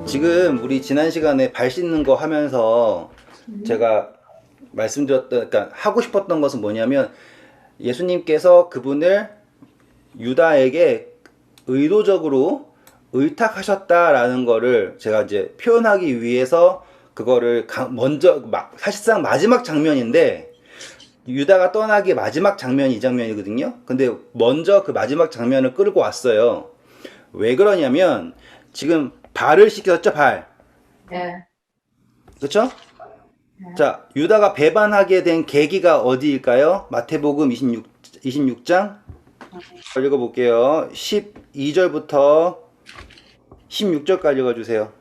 지금 우리 지난 시간에 발 씻는 거 하면서 제가 말씀드렸던, 그러니까 하고 싶었던 것은 뭐냐면 예수님께서 그분을 유다에게 의도적으로 의탁하셨다라는 거를 제가 이제 표현하기 위해서 그거를 먼저 사실상 마지막 장면인데 유다가 떠나기 마지막 장면이 이 장면이거든요. 근데 먼저 그 마지막 장면을 끌고 왔어요. 왜 그러냐면 지금 발을 씻겼죠, 발. 네, 그렇죠? 네. 자, 유다가 배반하게 된 계기가 어디일까요? 마태복음 26장 읽어볼게요. 12절부터 16절까지 읽어주세요.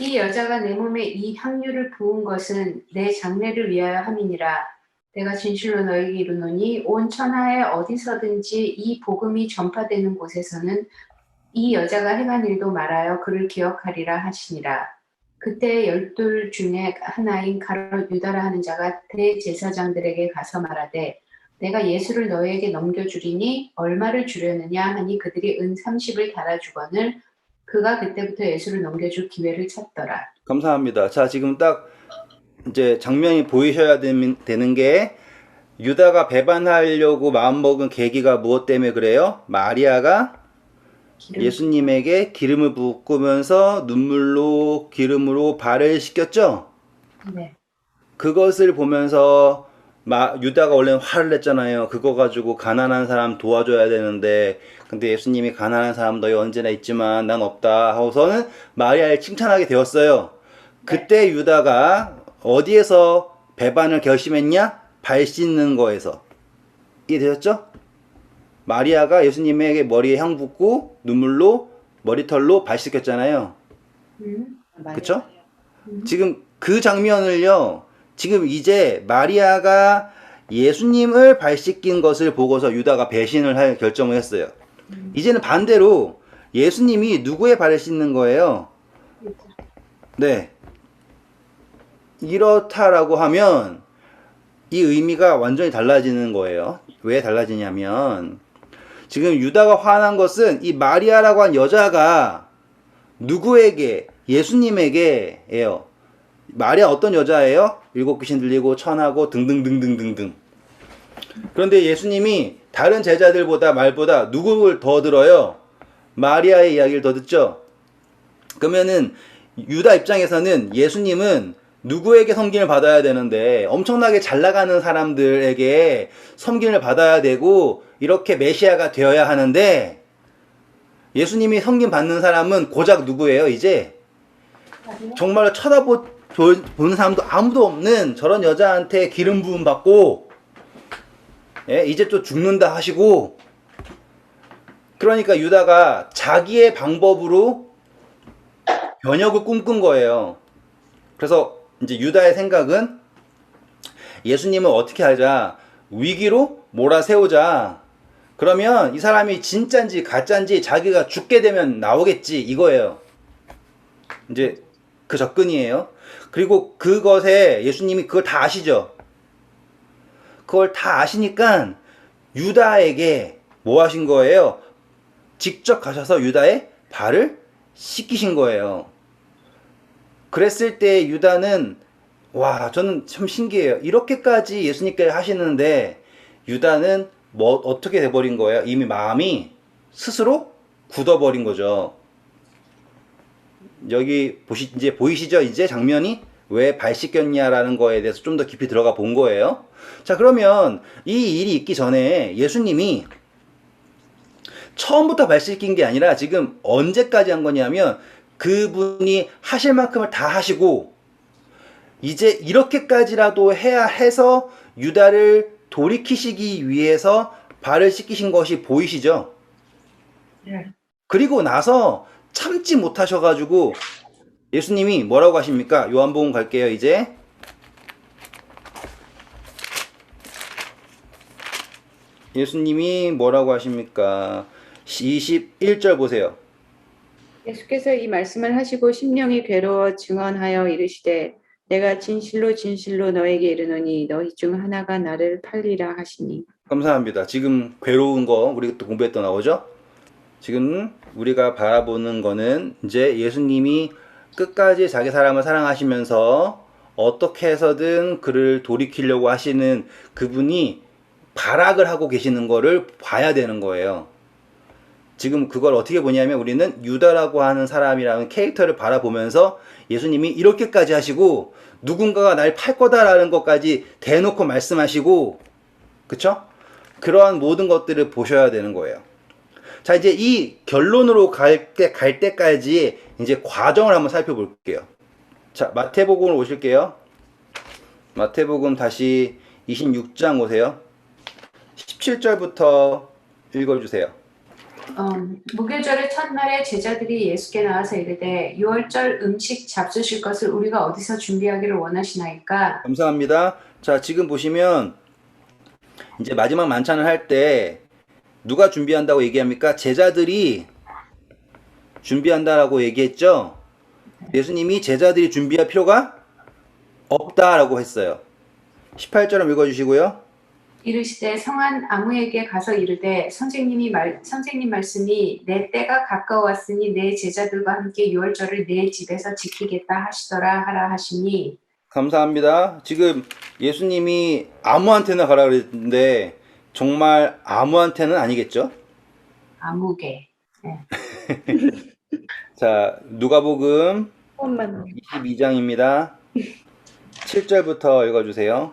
이 여자가 내 몸에 이 향유를 부은 것은 내 장례를 위하여 함이니라. 내가 진실로 너에게 이르노니 온 천하에 어디서든지 이 복음이 전파되는 곳에서는 이 여자가 행한 일도 말하여 그를 기억하리라 하시니라. 그때 12 중에 하나인 가롯 유다라 하는 자가 대제사장들에게 가서 말하되 내가 예수를 너희에게 넘겨주리니 얼마를 주려느냐 하니 그들이 은 30을 달아주거늘 그가 그때부터 예수를 넘겨줄 기회를 찾더라. 감사합니다. 자, 지금 딱 이제 장면이 보이셔야 되는 게 유다가 배반하려고 마음먹은 계기가 무엇 때문에 그래요? 마리아가 기름. 예수님에게 기름을 붓으면서 눈물로 기름으로 발을 씻겼죠? 네. 그것을 보면서 유다가 원래는 화를 냈잖아요. 그거 가지고 가난한 사람 도와줘야 되는데 근데 예수님이 가난한 사람 너희 언제나 있지만 난 없다 하고서는 마리아를 칭찬하게 되었어요. 그때 유다가 어디에서 배반을 결심했냐? 발 씻는 거에서. 이해되셨죠? 마리아가 예수님에게 머리에 향 붓고 눈물로 머리털로 발 씻겼잖아요. 그쵸? 지금 그 장면을요, 지금 이제 마리아가 예수님을 발 씻긴 것을 보고서 유다가 배신을 할 결정을 했어요. 이제는 반대로 예수님이 누구의 발을 씻는 거예요? 네. 이렇다라고 하면 이 의미가 완전히 달라지는 거예요. 왜 달라지냐면 지금 유다가 화난 것은 이 마리아라고 한 여자가 누구에게? 예수님에게예요. 마리아 어떤 여자예요? 일곱 귀신 들리고 천하고 등등등등등등. 그런데 예수님이 다른 제자들보다 말보다 누구를 더 들어요? 마리아의 이야기를 더 듣죠. 그러면은 유다 입장에서는 예수님은 누구에게 섬김을 받아야 되는데 엄청나게 잘 나가는 사람들에게 섬김을 받아야 되고 이렇게 메시아가 되어야 하는데 예수님이 섬김 받는 사람은 고작 누구예요? 이제 정말 보는 사람도 아무도 없는 저런 여자한테 기름 부음 받고 이제 또 죽는다 하시고 그러니까 유다가 자기의 방법으로 변혁을 꿈꾼 거예요. 그래서 이제 유다의 생각은 예수님을 어떻게 하자 위기로 몰아세우자 그러면 이 사람이 진짠지 가짠지 자기가 죽게 되면 나오겠지 이거예요. 이제 그 접근이에요. 그리고 그것에 예수님이 그걸 다 아시죠? 그걸 다 아시니까 유다에게 뭐 하신 거예요? 직접 가셔서 유다의 발을 씻기신 거예요. 그랬을 때 유다는 와 저는 참 신기해요. 이렇게까지 예수님께서 하시는데 유다는 뭐 어떻게 돼버린 거예요? 이미 마음이 스스로 굳어버린 거죠. 여기 이제 보이시죠? 이제 장면이 왜 발 씻겼냐라는 거에 대해서 좀 더 깊이 들어가 본 거예요. 자, 그러면 이 일이 있기 전에 예수님이 처음부터 발 씻긴 게 아니라 지금 언제까지 한 거냐면 그분이 하실 만큼을 다 하시고 이제 이렇게까지라도 해야 해서 유다를 돌이키시기 위해서 발을 씻기신 것이 보이시죠? 네. 그리고 나서 참지 못하셔가지고 예수님이 뭐라고 하십니까? 요한복음 갈게요, 이제. 예수님이 뭐라고 하십니까? 21절 보세요. 예수께서 이 말씀을 하시고 심령이 괴로워 증언하여 이르시되 내가 진실로 진실로 너에게 이르노니 너희 중 하나가 나를 팔리라 하시니. 감사합니다. 지금 괴로운 거 우리 또 공부했던 나오죠? 지금 우리가 바라보는 거는 이제 예수님이 끝까지 자기 사람을 사랑하시면서 어떻게 해서든 그를 돌이키려고 하시는 그분이 발악을 하고 계시는 거를 봐야 되는 거예요. 지금 그걸 어떻게 보냐면 우리는 유다라고 하는 사람이라는 캐릭터를 바라보면서 예수님이 이렇게까지 하시고 누군가가 날 팔 거다라는 것까지 대놓고 말씀하시고, 그쵸? 그러한 모든 것들을 보셔야 되는 거예요. 자, 이제 이 결론으로 갈 때까지 이제 과정을 한번 살펴볼게요. 자, 마태복음으로 오실게요. 마태복음 다시 26장 오세요. 17절부터 읽어주세요. 무교절의 첫날에 제자들이 예수께 나와서 이르되 유월절 음식 잡수실 것을 우리가 어디서 준비하기를 원하시나이까? 감사합니다. 자, 지금 보시면 이제 마지막 만찬을 할 때 누가 준비한다고 얘기합니까? 제자들이 준비한다라고 얘기했죠? 예수님이 제자들이 준비할 필요가 없다라고 했어요. 18절 읽어주시고요. 이르시되 성한 아무에게 가서 이르되 선생님 말씀이 내 때가 가까웠으니 내 제자들과 함께 유월절을 내 집에서 지키겠다 하시더라 하라 하시니. 감사합니다. 지금 예수님이 아무한테나 가라 그랬는데 정말 아무한테는 아니겠죠? 아무개. 자, 누가복음 한번만 22장입니다. 7절부터 읽어주세요.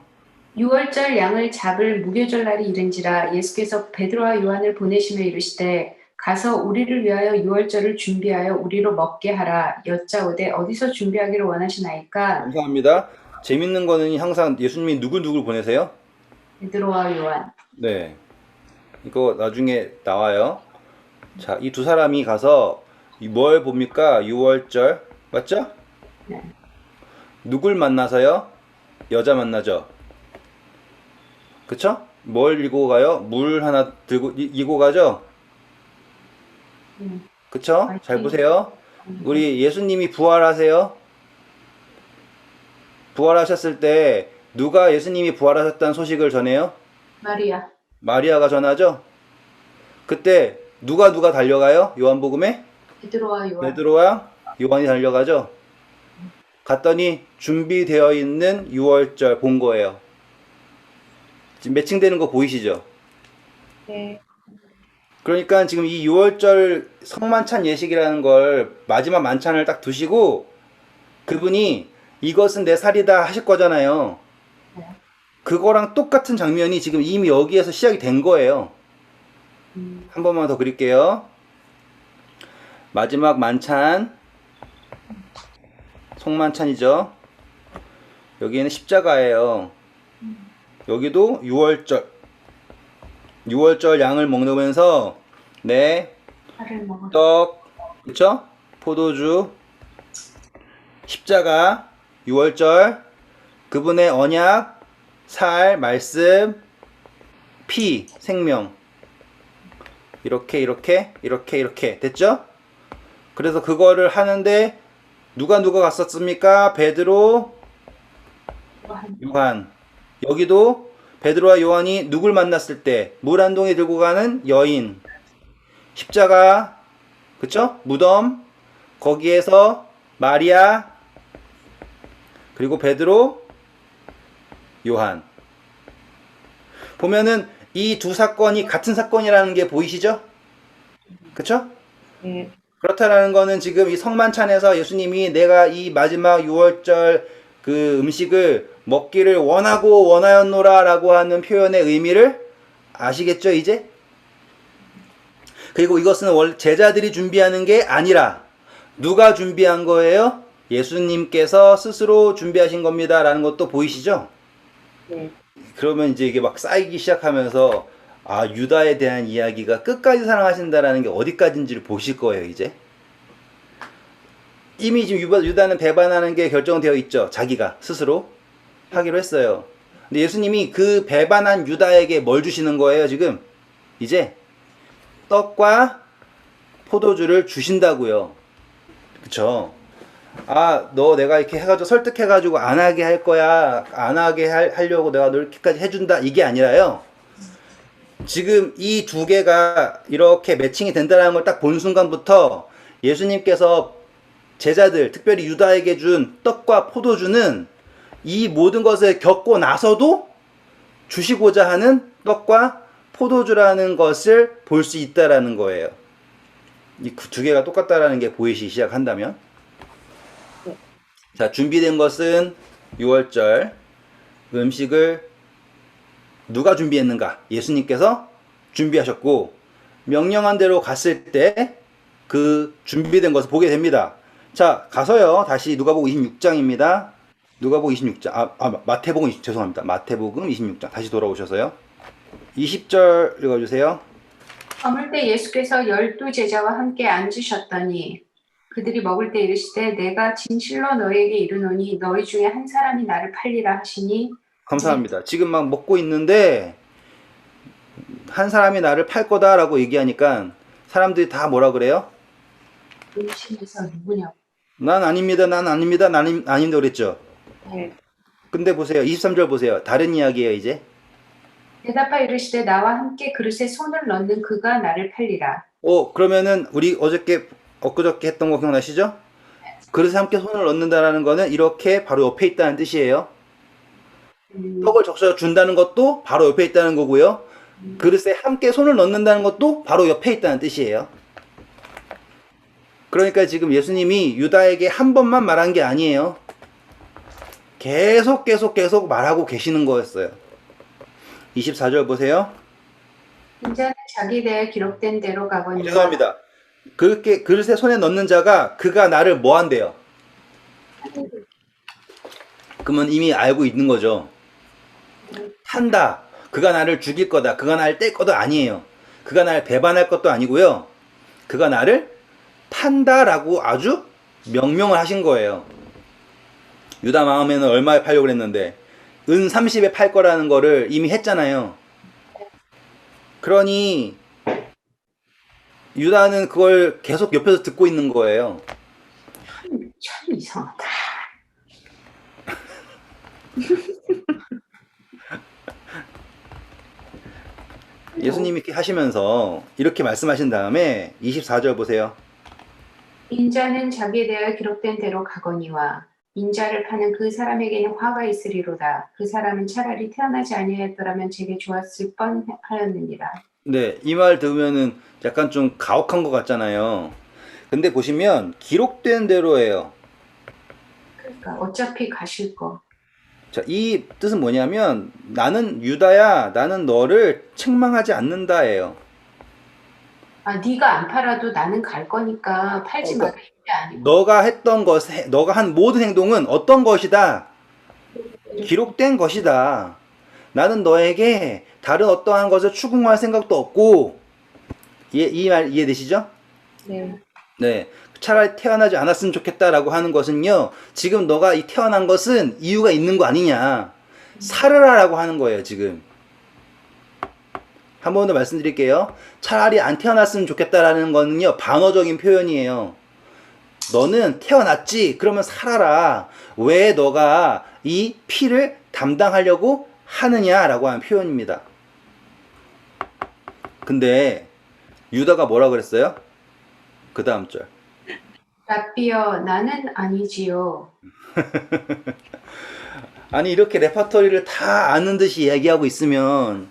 유월절 양을 잡을 무교절 날이 이른지라 예수께서 베드로와 요한을 보내시며 이르시되 가서 우리를 위하여 유월절을 준비하여 우리로 먹게 하라. 여짜오되 어디서 준비하기를 원하시나이까? 감사합니다. 재밌는 거는 항상 예수님이 누굴 보내세요? 베드로와 요한. 네. 이거 나중에 나와요. 자, 이 두 사람이 가서 뭘 봅니까? 유월절. 맞죠? 네. 누굴 만나서요? 여자 만나죠? 그쵸? 뭘 읽고 가요? 물 하나 들고 이고 가죠? 그쵸? 잘 보세요. 우리 예수님이 부활하세요. 부활하셨을 때 누가 예수님이 부활하셨다는 소식을 전해요? 마리아. 마리아가 전하죠? 그때 누가 달려가요? 요한복음에? 베드로와 요한. 베드로와 요한이 달려가죠? 갔더니 준비되어 있는 유월절 본 거예요. 지금 매칭되는 거 보이시죠? 네. 그러니까 지금 이 유월절 성만찬 예식이라는 걸 마지막 만찬을 딱 두시고 그분이 이것은 내 살이다 하실 거잖아요. 네. 그거랑 똑같은 장면이 지금 이미 여기에서 시작이 된 거예요. 한 번만 더 그릴게요. 마지막 만찬, 성만찬이죠. 여기에는 십자가예요. 여기도 유월절 양을 먹으면서 살을 먹어. 떡, 그쵸? 포도주, 십자가, 유월절, 그분의 언약, 살, 말씀, 피, 생명. 이렇게 됐죠? 그래서 그거를 하는데 누가 갔었습니까? 베드로, 요한. 여기도 베드로와 요한이 누굴 만났을 때 물 한 동이 들고 가는 여인, 십자가, 그쵸? 무덤, 거기에서 마리아, 그리고 베드로, 요한. 보면은 이 두 사건이 같은 사건이라는 게 보이시죠? 그쵸? 네. 그렇다라는 거는 지금 이 성만찬에서 예수님이 내가 이 마지막 유월절 그 음식을 먹기를 원하였노라 라고 하는 표현의 의미를 아시겠죠, 이제? 그리고 이것은 원래 제자들이 준비하는 게 아니라 누가 준비한 거예요? 예수님께서 스스로 준비하신 겁니다 라는 것도 보이시죠? 네. 그러면 이제 이게 막 쌓이기 시작하면서 아, 유다에 대한 이야기가 끝까지 사랑하신다라는 게 어디까지인지를 보실 거예요, 이제. 이미 지금 유다는 배반하는 게 결정되어 있죠. 자기가 스스로 하기로 했어요. 근데 예수님이 그 배반한 유다에게 뭘 주시는 거예요, 지금? 이제 떡과 포도주를 주신다고요. 그쵸? 아, 너 내가 이렇게 해가지고 설득해가지고 안 하게 할 거야. 안 하게 하려고 내가 너 이렇게까지 해준다. 이게 아니라요. 지금 이 두 개가 이렇게 매칭이 된다는 걸 딱 본 순간부터 예수님께서 제자들, 특별히 유다에게 준 떡과 포도주는 이 모든 것을 겪고 나서도 주시고자 하는 떡과 포도주라는 것을 볼 수 있다라는 거예요. 이 두 개가 똑같다라는 게 보이시기 시작한다면. 자, 준비된 것은 6월절 음식을 누가 준비했는가? 예수님께서 준비하셨고, 명령한 대로 갔을 때 그 준비된 것을 보게 됩니다. 자, 가서요. 다시 누가복음 26장입니다. 누가복음 26장. 마태복음 20, 죄송합니다. 마태복음 26장. 다시 돌아오셔서요. 20절 읽어주세요. 저물 때 예수께서 12제자와 함께 앉으셨더니 그들이 먹을 때 이르시되 내가 진실로 너희에게 이르노니 너희 중에 한 사람이 나를 팔리라 하시니 감사합니다. 지금 막 먹고 있는데 한 사람이 나를 팔 거다라고 얘기하니까 사람들이 다 뭐라 그래요? 의심해서 누구냐고. 난 아닙니다. 난 아닙니다. 난 아닙니다. 그랬죠. 네. 근데 보세요. 23절 보세요. 다른 이야기예요, 이제. 대답하여 이르시되 나와 함께 그릇에 손을 넣는 그가 나를 팔리라. 그러면은 우리 엊그저께 했던 거 기억나시죠? 그릇에 함께 손을 넣는다라는 거는 이렇게 바로 옆에 있다는 뜻이에요. 떡을 적셔 준다는 것도 바로 옆에 있다는 거고요. 그릇에 함께 손을 넣는다는 것도 바로 옆에 있다는 뜻이에요. 그러니까 지금 예수님이 유다에게 한 번만 말한 게 아니에요. 계속 말하고 계시는 거였어요. 24절 보세요. 인자는 자기 대에 기록된 대로 가거니와 죄송합니다. 그렇게 그릇에 손에 넣는 자가 그가 나를 뭐 한대요? 그러면 이미 알고 있는 거죠. 탄다. 그가 나를 죽일 거다. 그가 나를 뗄 것도 아니에요. 그가 나를 배반할 것도 아니고요. 그가 나를 판다라고 아주 명명을 하신 거예요. 유다 마음에는 얼마에 팔려고 그랬는데 은 30에 팔 거라는 거를 이미 했잖아요. 그러니 유다는 그걸 계속 옆에서 듣고 있는 거예요. 참 이상하다. 예수님이 이렇게 하시면서 이렇게 말씀하신 다음에 24절 보세요. 인자는 자기에 대하여 기록된 대로 가거니와 인자를 파는 그 사람에게는 화가 있으리로다. 그 사람은 차라리 태어나지 아니하였더라면 제게 좋았을 뻔하였느니라. 네, 이 말 들으면은 약간 좀 가혹한 것 같잖아요. 근데 보시면 기록된 대로예요. 그러니까 어차피 가실 거. 자, 이 뜻은 뭐냐면 나는 유다야, 나는 너를 책망하지 않는다예요. 네가 안 팔아도 나는 갈 거니까 팔지 마라. 이게 아니고. 너가 했던 것, 너가 한 모든 행동은 어떤 것이다? 기록된 것이다. 나는 너에게 다른 어떠한 것을 추궁할 생각도 없고, 이 말 이해되시죠? 네. 네. 차라리 태어나지 않았으면 좋겠다라고 하는 것은요, 지금 너가 이 태어난 것은 이유가 있는 거 아니냐. 살으라라고 하는 거예요, 지금. 한 번 더 말씀드릴게요. 차라리 안 태어났으면 좋겠다라는 거는요, 반어적인 표현이에요. 너는 태어났지? 그러면 살아라. 왜 너가 이 피를 담당하려고 하느냐라고 하는 표현입니다. 근데 유다가 뭐라 그랬어요? 그 다음 절. 라비여 나는 아니지요. 아니 이렇게 레퍼토리를 다 아는 듯이 얘기하고 있으면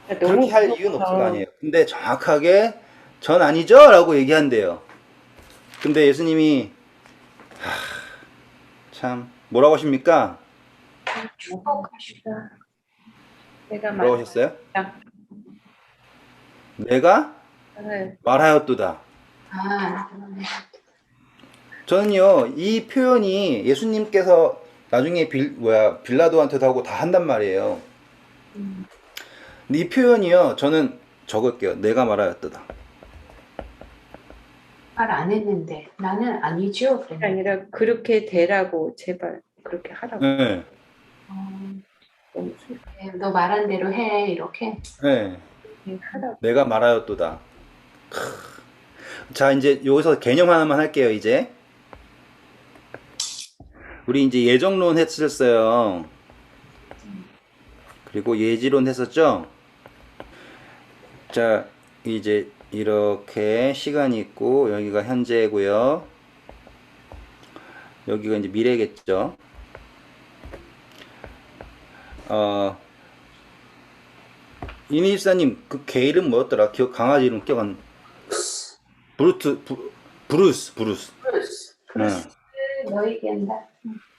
그렇게 할 이유는 없을 거 아니에요. 근데 정확하게 전 아니죠? 라고 얘기한대요. 근데 예수님이 참 뭐라고 하십니까? 축복하시다. 내가 뭐라고 하셨어요? 말했다. 내가 네. 말하였도다. 저는요 이 표현이 예수님께서 나중에 빌라도한테도 하고 다 한단 말이에요. 근데 이 표현이요 저는 적을게요. 내가 말하였도다. 말 안 했는데 나는 아니죠. 그게 그랬는데. 아니라 그렇게 되라고 제발 그렇게 하라고. 네. 너무 슬- 너 말한 대로 해 이렇게. 네. 하라고. 내가 말하였도다. 자 이제 여기서 개념 하나만 할게요. 이제 우리 이제 예정론 했었어요. 그리고 예지론 했었죠. 자 이제 이렇게 시간이 있고 여기가 현재고요. 여기가 이제 미래겠죠. 이니사님 그 개 이름 뭐였더라? 강아지 이름 기억 안. 브루스. 브루스. 응. 너에게 한다.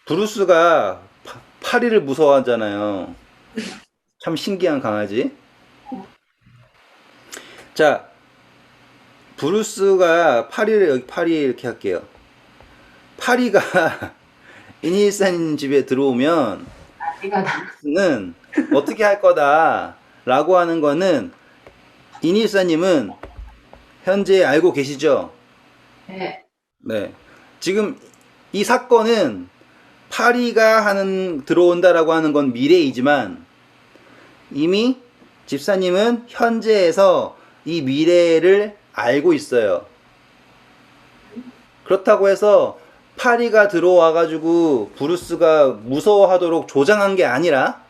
브루스가 파리를 무서워하잖아요. 참 신기한 강아지. 자, 브루스가 파리를 여기 파리 이렇게 할게요. 파리가 이니사님 집에 들어오면 내가 다. 는 어떻게 할 거다라고 하는 거는 이니사님은 현재 알고 계시죠? 네. 네. 지금 이 사건은 파리가 들어온다라고 하는 건 미래이지만 이미 집사님은 현재에서 이 미래를 알고 있어요. 그렇다고 해서 파리가 들어와가지고 브루스가 무서워하도록 조장한 게 아니라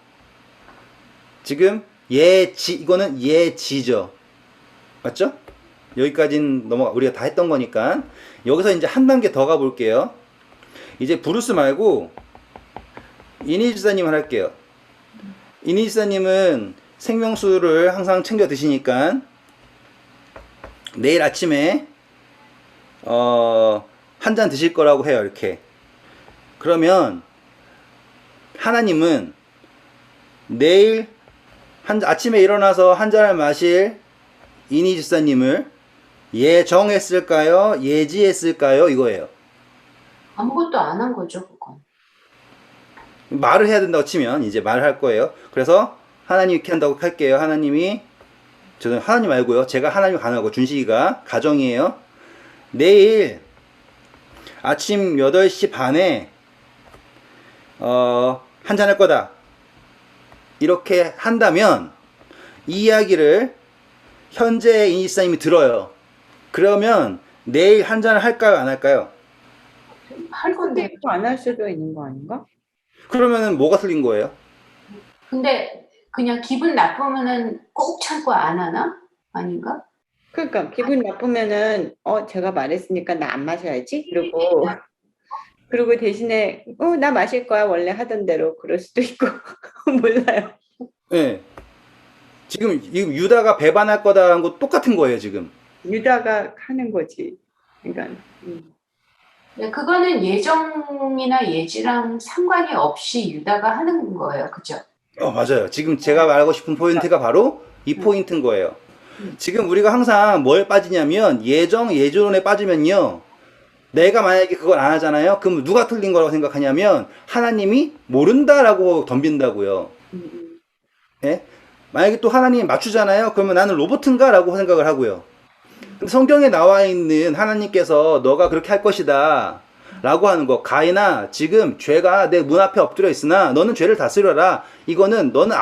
지금 이거는 예지죠. 맞죠? 여기까지는 우리가 다 했던 거니까 여기서 이제 한 단계 더 가볼게요. 이제 브루스 말고 이니 지사님을 할게요. 이니 지사님은 생명수를 항상 챙겨 드시니까 내일 아침에 한 잔 드실 거라고 해요. 이렇게. 그러면 하나님은 내일 아침에 일어나서 한 잔을 마실 이니 집사님을 예정했을까요? 예지했을까요? 이거예요. 아무것도 안 한 거죠, 그건. 말을 해야 된다고 치면 이제 말을 할 거예요. 그래서 하나님 이렇게 한다고 할게요. 저는 하나님 말고요. 제가 하나님 가능하고 준식이가 가정이에요. 내일 아침 8시 반에 한잔 할 거다. 이렇게 한다면 이 이야기를 현재 이니스님이 들어요. 그러면 내일 한잔을 할까요? 안 할까요? 할 건데. 근데 안 할 수도 있는 거 아닌가? 그러면은 뭐가 틀린 거예요? 근데 그냥 기분 나쁘면은 꼭 참고 안 하나? 아닌가? 그러니까 기분 나쁘면은 제가 말했으니까 나 안 마셔야지. 그리고 대신에 나 마실 거야 원래 하던 대로 그럴 수도 있고 몰라요. 네. 지금 유다가 배반할 거다라는 거 똑같은 거예요, 지금. 유다가 하는 거지. 그러니까 네, 그거는 예정이나 예지랑 상관이 없이 유다가 하는 거예요. 그죠? 맞아요. 지금 제가 말하고 싶은 포인트가 바로 이 포인트인 거예요. 지금 우리가 항상 뭘 빠지냐면 예지론에 빠지면요. 내가 만약에 그걸 안 하잖아요. 그럼 누가 틀린 거라고 생각하냐면 하나님이 모른다라고 덤빈다고요. 예? 만약에 또 하나님이 맞추잖아요. 그러면 나는 로봇인가? 라고 생각을 하고요. 근데 성경에 나와 있는 하나님께서 너가 그렇게 할 것이다 라고 하는 거, 가인아 지금 죄가 내 문 앞에 엎드려 있으나 너는 죄를 다스려라. 이거는 너는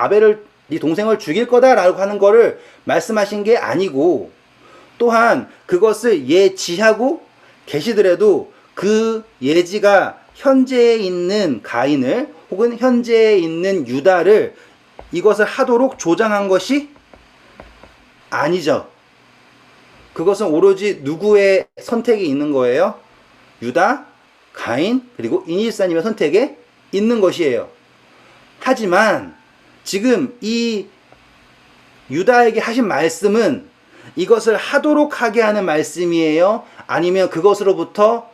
네 동생을 죽일 거다 라고 하는 거를 말씀하신 게 아니고, 또한 그것을 예지하고 계시더라도 그 예지가 현재에 있는 가인을 혹은 현재에 있는 유다를 이것을 하도록 조장한 것이 아니죠. 그것은 오로지 누구의 선택이 있는 거예요? 유다, 가인, 그리고 이니사님의 선택에 있는 것이에요. 하지만 지금 이 유다에게 하신 말씀은 이것을 하도록 하게 하는 말씀이에요? 아니면 그것으로부터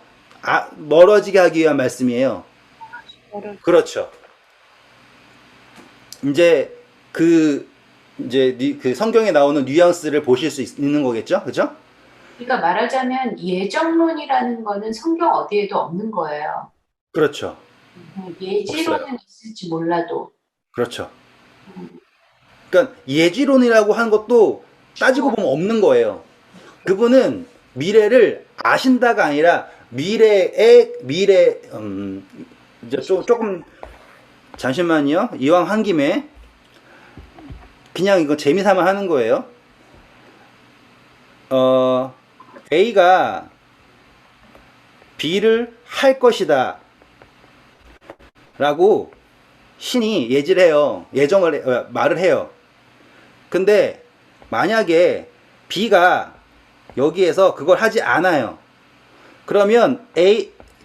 멀어지게 하기 위한 말씀이에요? 그렇죠. 이제 그 성경에 나오는 뉘앙스를 보실 수 있는 거겠죠? 그죠? 그러니까 말하자면 예정론이라는 거는 성경 어디에도 없는 거예요. 그렇죠. 예지론은 없어요. 있을지 몰라도. 그렇죠. 그러니까 예지론이라고 하는 것도 따지고 보면 없는 거예요. 그분은 미래를 아신다가 아니라 이제 조금 잠시만요. 이왕 한 김에 그냥 이거 재미삼아 하는 거예요. A가 B를 할 것이다 라고 신이 예지를 해요. 말을 해요. 근데 만약에 B가 여기에서 그걸 하지 않아요. 그러면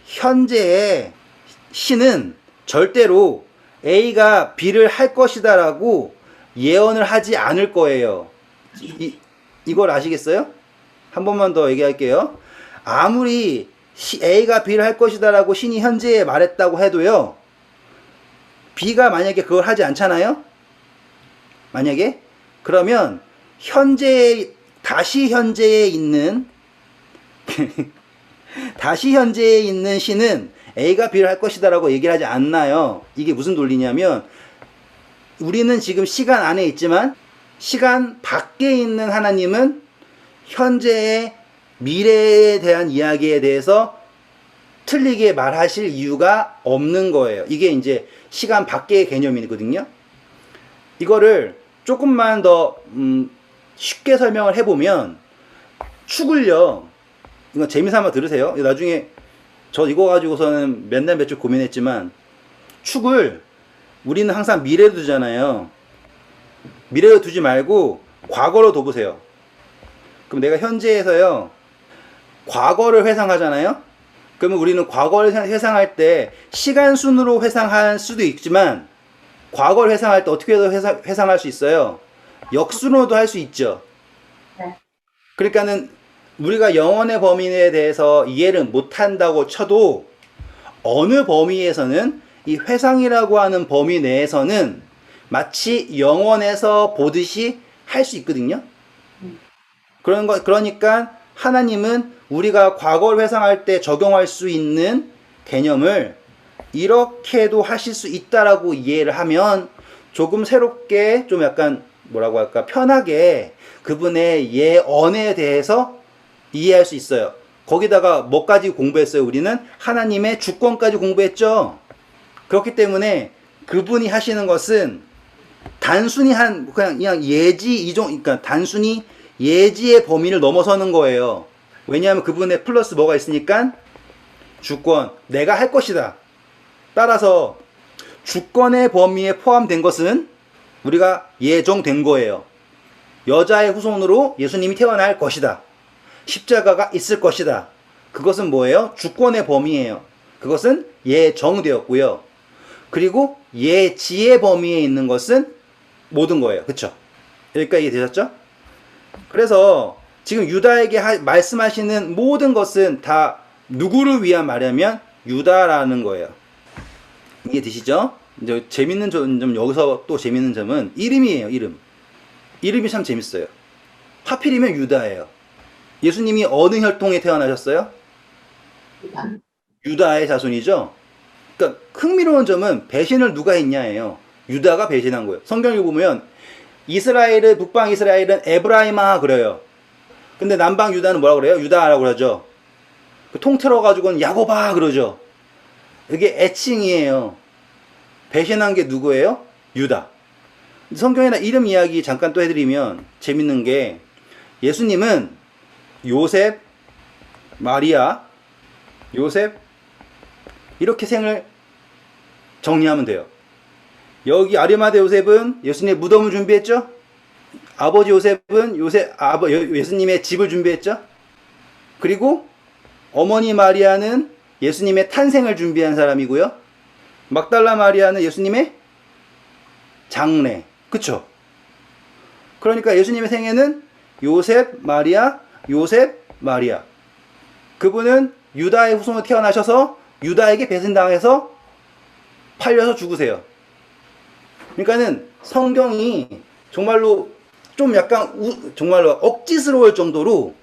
현재의 신은 절대로 A가 B를 할 것이다라고 예언을 하지 않을 거예요. 이걸 아시겠어요? 한 번만 더 얘기할게요. 아무리 A가 B를 할 것이다라고 신이 현재에 말했다고 해도요, B가 만약에 그걸 하지 않잖아요? 만약에? 그러면 다시 현재에 있는 신은 A가 B를 할 것이다라고 얘기를 하지 않나요? 이게 무슨 논리냐면, 우리는 지금 시간 안에 있지만 시간 밖에 있는 하나님은 현재의 미래에 대한 이야기에 대해서 틀리게 말하실 이유가 없는 거예요. 이게 이제 시간 밖의 개념이거든요. 이거를 조금만 더 쉽게 설명을 해보면, 축을요, 이거 재미삼아 들으세요. 나중에 저 이거 가지고서는 몇 날 며칠 고민했지만, 축을 우리는 항상 미래로 두잖아요. 미래로 두지 말고 과거로 둬보세요. 그럼 내가 현재에서요, 과거를 회상하잖아요. 그러면 우리는 과거를 회상할 때 시간 순으로 회상할 수도 있지만, 과거를 회상할 때 어떻게 해서 회상할 수 있어요? 역순으로도 할 수 있죠. 네. 그러니까는 우리가 영원의 범위에 대해서 이해를 못한다고 쳐도 어느 범위에서는 이 회상이라고 하는 범위 내에서는 마치 영원에서 보듯이 할 수 있거든요. 그러니까 하나님은 우리가 과거를 회상할 때 적용할 수 있는 개념을 이렇게도 하실 수 있다라고 이해를 하면 조금 새롭게, 좀 약간 뭐라고 할까, 편하게 그분의 예언에 대해서 이해할 수 있어요. 거기다가 뭐까지 공부했어요? 우리는 하나님의 주권까지 공부했죠. 그렇기 때문에 그분이 하시는 것은 단순히 그냥 그러니까 단순히 예지의 범위를 넘어서는 거예요. 왜냐하면 그분의 플러스 뭐가 있으니까, 주권, 내가 할 것이다. 따라서 주권의 범위에 포함된 것은 우리가 예정된 거예요. 여자의 후손으로 예수님이 태어날 것이다. 십자가가 있을 것이다. 그것은 뭐예요? 주권의 범위예요. 그것은 예정되었고요. 그리고 예지의 범위에 있는 것은 모든 거예요. 그쵸? 여기까지 이해되셨죠? 그래서 지금 유다에게 말씀하시는 모든 것은 다 누구를 위한 말이냐면 유다라는 거예요. 이해되시죠? 이제 재밌는 점, 여기서 또 재밌는 점은 이름이에요. 이름이 참 재밌어요. 하필이면 유다예요. 예수님이 어느 혈통에 태어나셨어요? 유다의 자손이죠? 그러니까 흥미로운 점은 배신을 누가 했냐예요. 유다가 배신한 거예요. 성경을 보면 북방 이스라엘은 에브라임아 그래요. 근데 남방 유다는 뭐라고 그래요? 유다라고 그러죠. 통틀어 가지고는 야고바 그러죠. 이게 애칭이에요. 배신한 게 누구예요? 유다. 성경에나 이름 이야기 잠깐 또 해드리면 재밌는 게, 예수님은 요셉, 마리아, 요셉 이렇게 생을 정리하면 돼요. 여기 아리마대 요셉은 예수님의 무덤을 준비했죠? 아버지 요셉은 예수님의 집을 준비했죠? 그리고 어머니 마리아는 예수님의 탄생을 준비한 사람이고요. 막달라 마리아는 예수님의 장례. 그쵸? 그러니까 예수님의 생애는 요셉, 마리아. 그분은 유다의 후손으로 태어나셔서 유다에게 배신당해서 팔려서 죽으세요. 그러니까는 성경이 정말로 좀 약간 정말로 억지스러울 정도로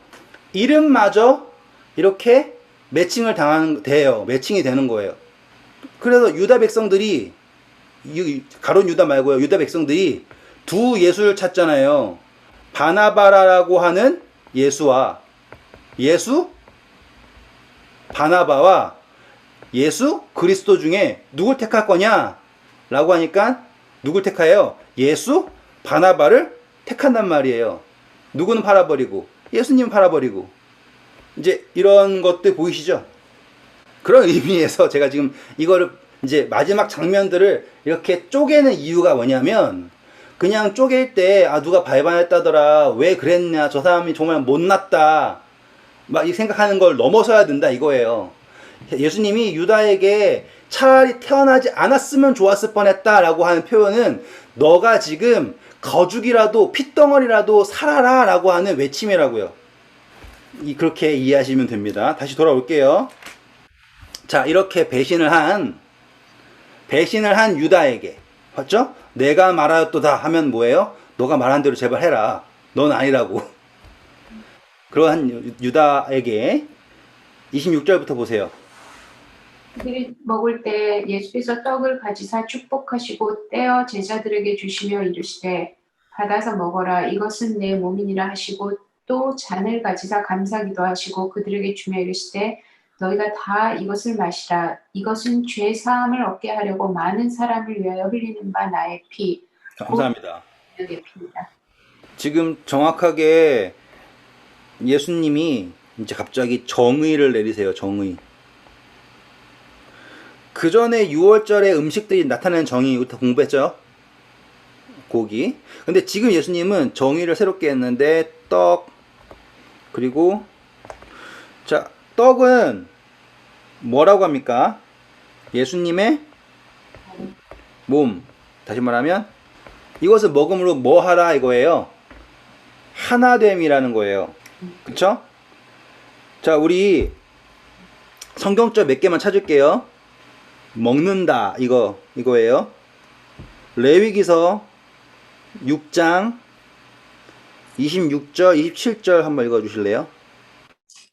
이름마저 이렇게 매칭이 되는 거예요. 그래서 유다 백성들이, 가룟 유다 말고요, 유다 백성들이 두 예수를 찾잖아요. 바나바라고 하는 예수와 바나바와 예수 그리스도 중에 누굴 택할 거냐 라고 하니까 누굴 택하여? 예수 바나바를 택한단 말이에요. 누구는 팔아버리고 예수님은 팔아버리고. 이제 이런 것들 보이시죠? 그런 의미에서 제가 지금 이거를 이제 마지막 장면들을 이렇게 쪼개는 이유가 뭐냐면, 그냥 쪼갤 때, 아, 누가 발반했다더라. 왜 그랬냐. 저 사람이 정말 못났다. 막 이 생각하는 걸 넘어서야 된다 이거예요. 예수님이 유다에게 차라리 태어나지 않았으면 좋았을 뻔했다라고 하는 표현은 너가 지금 거죽이라도 핏덩어리라도 살아라 라고 하는 외침이라고요. 그렇게 이해하시면 됩니다. 다시 돌아올게요. 자, 이렇게 배신을 한 유다에게, 봤죠? 내가 말하였도다 하면 뭐예요? 너가 말한 대로 제발 해라. 넌 아니라고. 그러한 유다에게 26절부터 보세요. 그들이 먹을 때 예수께서 떡을 가지사 축복하시고 떼어 제자들에게 주시며 이르시되 받아서 먹어라 이것은 내 몸이니라 하시고 또 잔을 가지사 감사기도 하시고 그들에게 주며 이르시되 너희가 다 이것을 마시라 이것은 죄 사함을 얻게 하려고 많은 사람을 위하여 흘리는 바 나의 피 감사합니다. 곧 의 피이다. 지금 정확하게 예수님이 이제 갑자기 정의를 내리세요. 정의. 그 전에 6월절에 음식들이 나타내는 정의 우리 다 공부했죠? 고기. 근데 지금 예수님은 정의를 새롭게 했는데 떡 그리고 자 떡은 뭐라고 합니까? 예수님의 몸. 다시 말하면 이것을 먹음으로 뭐 하라 이거예요. 하나됨이라는 거예요. 그쵸? 자 우리 성경적 몇 개만 찾을게요. 먹는다 이거예요. 레위기서 6장 26절 27절 한번 읽어 주실래요?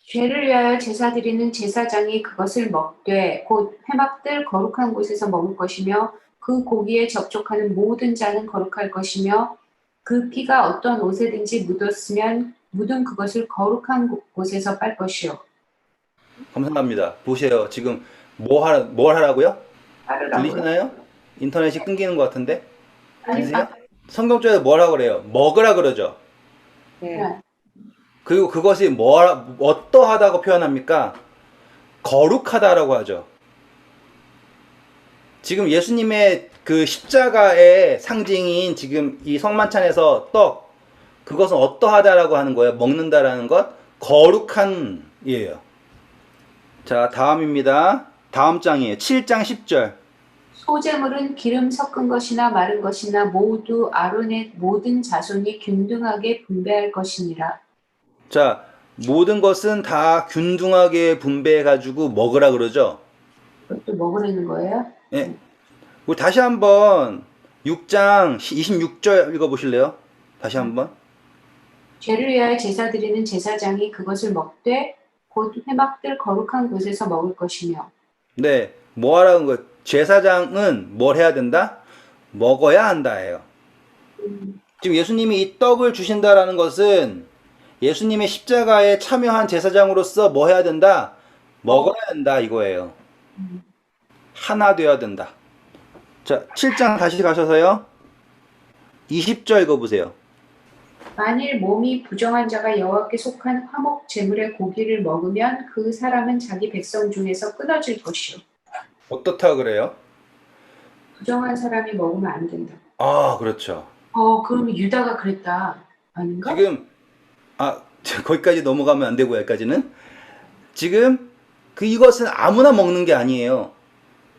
죄를 위하여 제사 드리는 제사장이 그것을 먹되 곧 회막들 거룩한 곳에서 먹을 것이며 그 고기에 접촉하는 모든 자는 거룩할 것이며 그 피가 어떤 옷에든지 묻었으면 묻은 그것을 거룩한 곳에서 빨 것이요. 감사합니다. 보세요. 지금 뭘 하라고요? 따르라고요. 들리시나요? 인터넷이 끊기는 것 같은데? 아니, 들리세요? 성경적에서 뭐라 그래요? 먹으라 그러죠. 네. 그리고 그것이 어떠하다고 표현합니까? 거룩하다라고 하죠. 지금 예수님의 그 십자가의 상징인 지금 이 성만찬에서 떡, 그것은 어떠하다라고 하는 거예요. 먹는다라는 것, 거룩한이에요. 자, 다음입니다. 다음 장이에요. 7장 10절. 소재물은 기름 섞은 것이나 마른 것이나 모두 아론의 모든 자손이 균등하게 분배할 것이니라. 자, 모든 것은 다 균등하게 분배해가지고 먹으라 그러죠. 그것도 먹으라는 거예요? 예. 우리 다시 한번 6장 26절 읽어보실래요? 다시 한번. 죄를 위하여 제사 드리는 제사장이 그것을 먹되 곧 회막들 거룩한 곳에서 먹을 것이며. 네, 뭐 하라는 거? 제사장은 뭘 해야 된다? 먹어야 한다예요. 지금 예수님이 이 떡을 주신다라는 것은 예수님의 십자가에 참여한 제사장으로서 뭐 해야 된다? 먹어야 된다 이거예요. 하나 되어야 된다. 자, 7장 다시 가셔서요. 20절 읽어보세요. 만일 몸이 부정한 자가 여호와께 속한 화목 제물의 고기를 먹으면 그 사람은 자기 백성 중에서 끊어질 것이요. 어떻다 그래요? 부정한 사람이 먹으면 안 된다. 아, 그렇죠. 그럼 유다가 그랬다. 아닌가? 지금 거기까지 넘어가면 안 되고 여기까지는 지금 이것은 아무나 먹는 게 아니에요.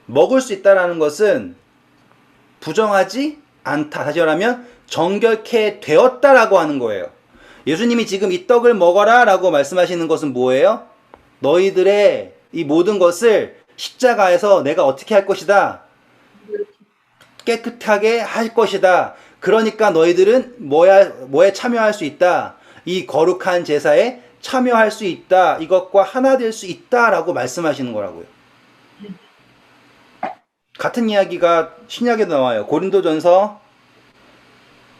먹을 수 있다라는 것은 부정하지 않다. 다시 말하면 정결케 되었다라고 하는 거예요. 예수님이 지금 이 떡을 먹어라 라고 말씀하시는 것은 뭐예요? 너희들의 이 모든 것을 십자가에서 내가 어떻게 할 것이다. 깨끗하게 할 것이다. 그러니까 너희들은 뭐에 참여할 수 있다. 이 거룩한 제사에 참여할 수 있다. 이것과 하나 될 수 있다라고 말씀하시는 거라고요. 같은 이야기가 신약에도 나와요. 고린도전서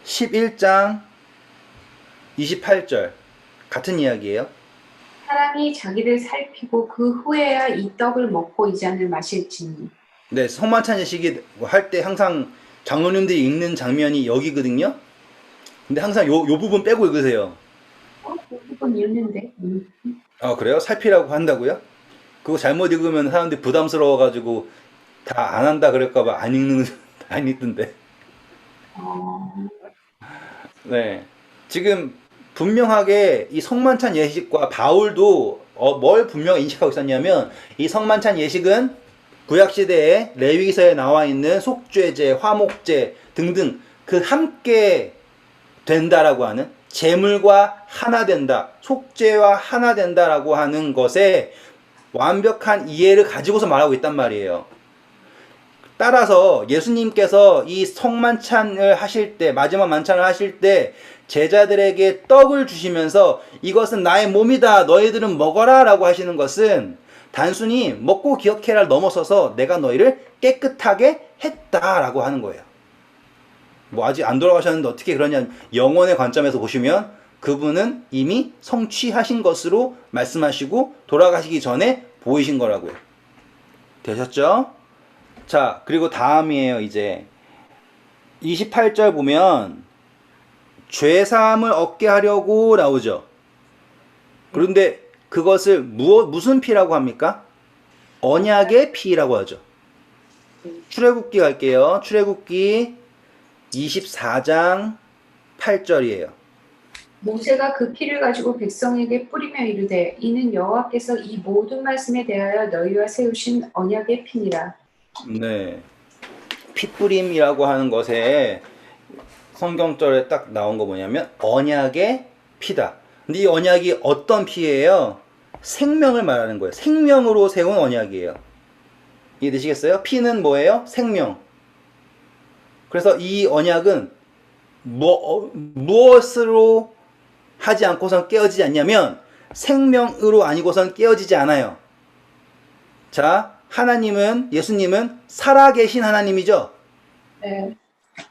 11장 28절. 같은 이야기예요. 사람이 자기를 살피고 그 후에야 이 떡을 먹고 이 잔을 마실지니. 네, 성만찬 예식이 할 때 항상 장로님들이 읽는 장면이 여기거든요. 근데 항상 요 부분 빼고 읽으세요. 그 부분 읽는데. 아, 그래요? 살피라고 한다고요? 그거 잘못 읽으면 사람들이 부담스러워가지고 다 안 한다 그럴까봐 안 읽던데. 어, 네. 지금 분명하게 이 성만찬 예식과 바울도 뭘 분명히 인식하고 있었냐면 이 성만찬 예식은 구약 시대에 레위기서에 나와 있는 속죄제, 화목제 등등 그 함께 된다라고 하는 제물과 하나 된다, 속죄와 하나 된다라고 하는 것에 완벽한 이해를 가지고서 말하고 있단 말이에요. 따라서 예수님께서 이 성만찬을 하실 때, 마지막 만찬을 하실 때 제자들에게 떡을 주시면서 이것은 나의 몸이다, 너희들은 먹어라 라고 하시는 것은 단순히 먹고 기억해라를 넘어서서 내가 너희를 깨끗하게 했다라고 하는 거예요. 뭐 아직 안 돌아가셨는데 어떻게 그러냐, 영혼의 관점에서 보시면 그분은 이미 성취하신 것으로 말씀하시고 돌아가시기 전에 보이신 거라고요. 되셨죠? 자, 그리고 다음이에요. 이제 28절 보면 죄사함을 얻게 하려고 나오죠. 그런데 그것을 무슨 피라고 합니까? 언약의 피라고 하죠. 출애굽기 갈게요. 출애굽기 24장 8절이에요. 모세가 그 피를 가지고 백성에게 뿌리며 이르되 이는 여호와께서 이 모든 말씀에 대하여 너희와 세우신 언약의 피니라. 네. 핏뿌림이라고 하는 것에 성경절에 딱 나온 거 뭐냐면 언약의 피다. 근데 이 언약이 어떤 피예요? 생명을 말하는 거예요. 생명으로 세운 언약이에요. 이해되시겠어요? 피는 뭐예요? 생명. 그래서 이 언약은 무엇으로 하지 않고선 깨어지지 않냐면 생명으로 아니고선 깨어지지 않아요. 자, 하나님은, 예수님은 살아계신 하나님이죠. 네.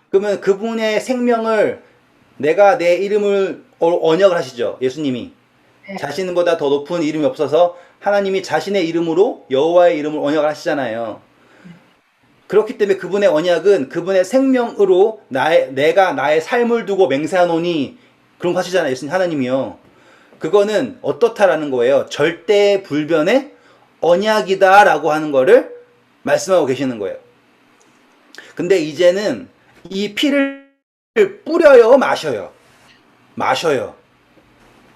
그러면 그분의 생명을 내가 내 이름을 언약을 하시죠. 예수님이. 네. 자신보다 더 높은 이름이 없어서 하나님이 자신의 이름으로 여호와의 이름을 언약을 하시잖아요. 그렇기 때문에 그분의 언약은 그분의 생명으로 내가 나의 삶을 두고 맹세하노니 그런 거 하시잖아요. 예수님 하나님이요. 그거는 어떻다라는 거예요. 절대 불변의 언약이다라고 하는 거를 말씀하고 계시는 거예요. 근데 이제는 이 피를 뿌려요, 마셔요? 마셔요.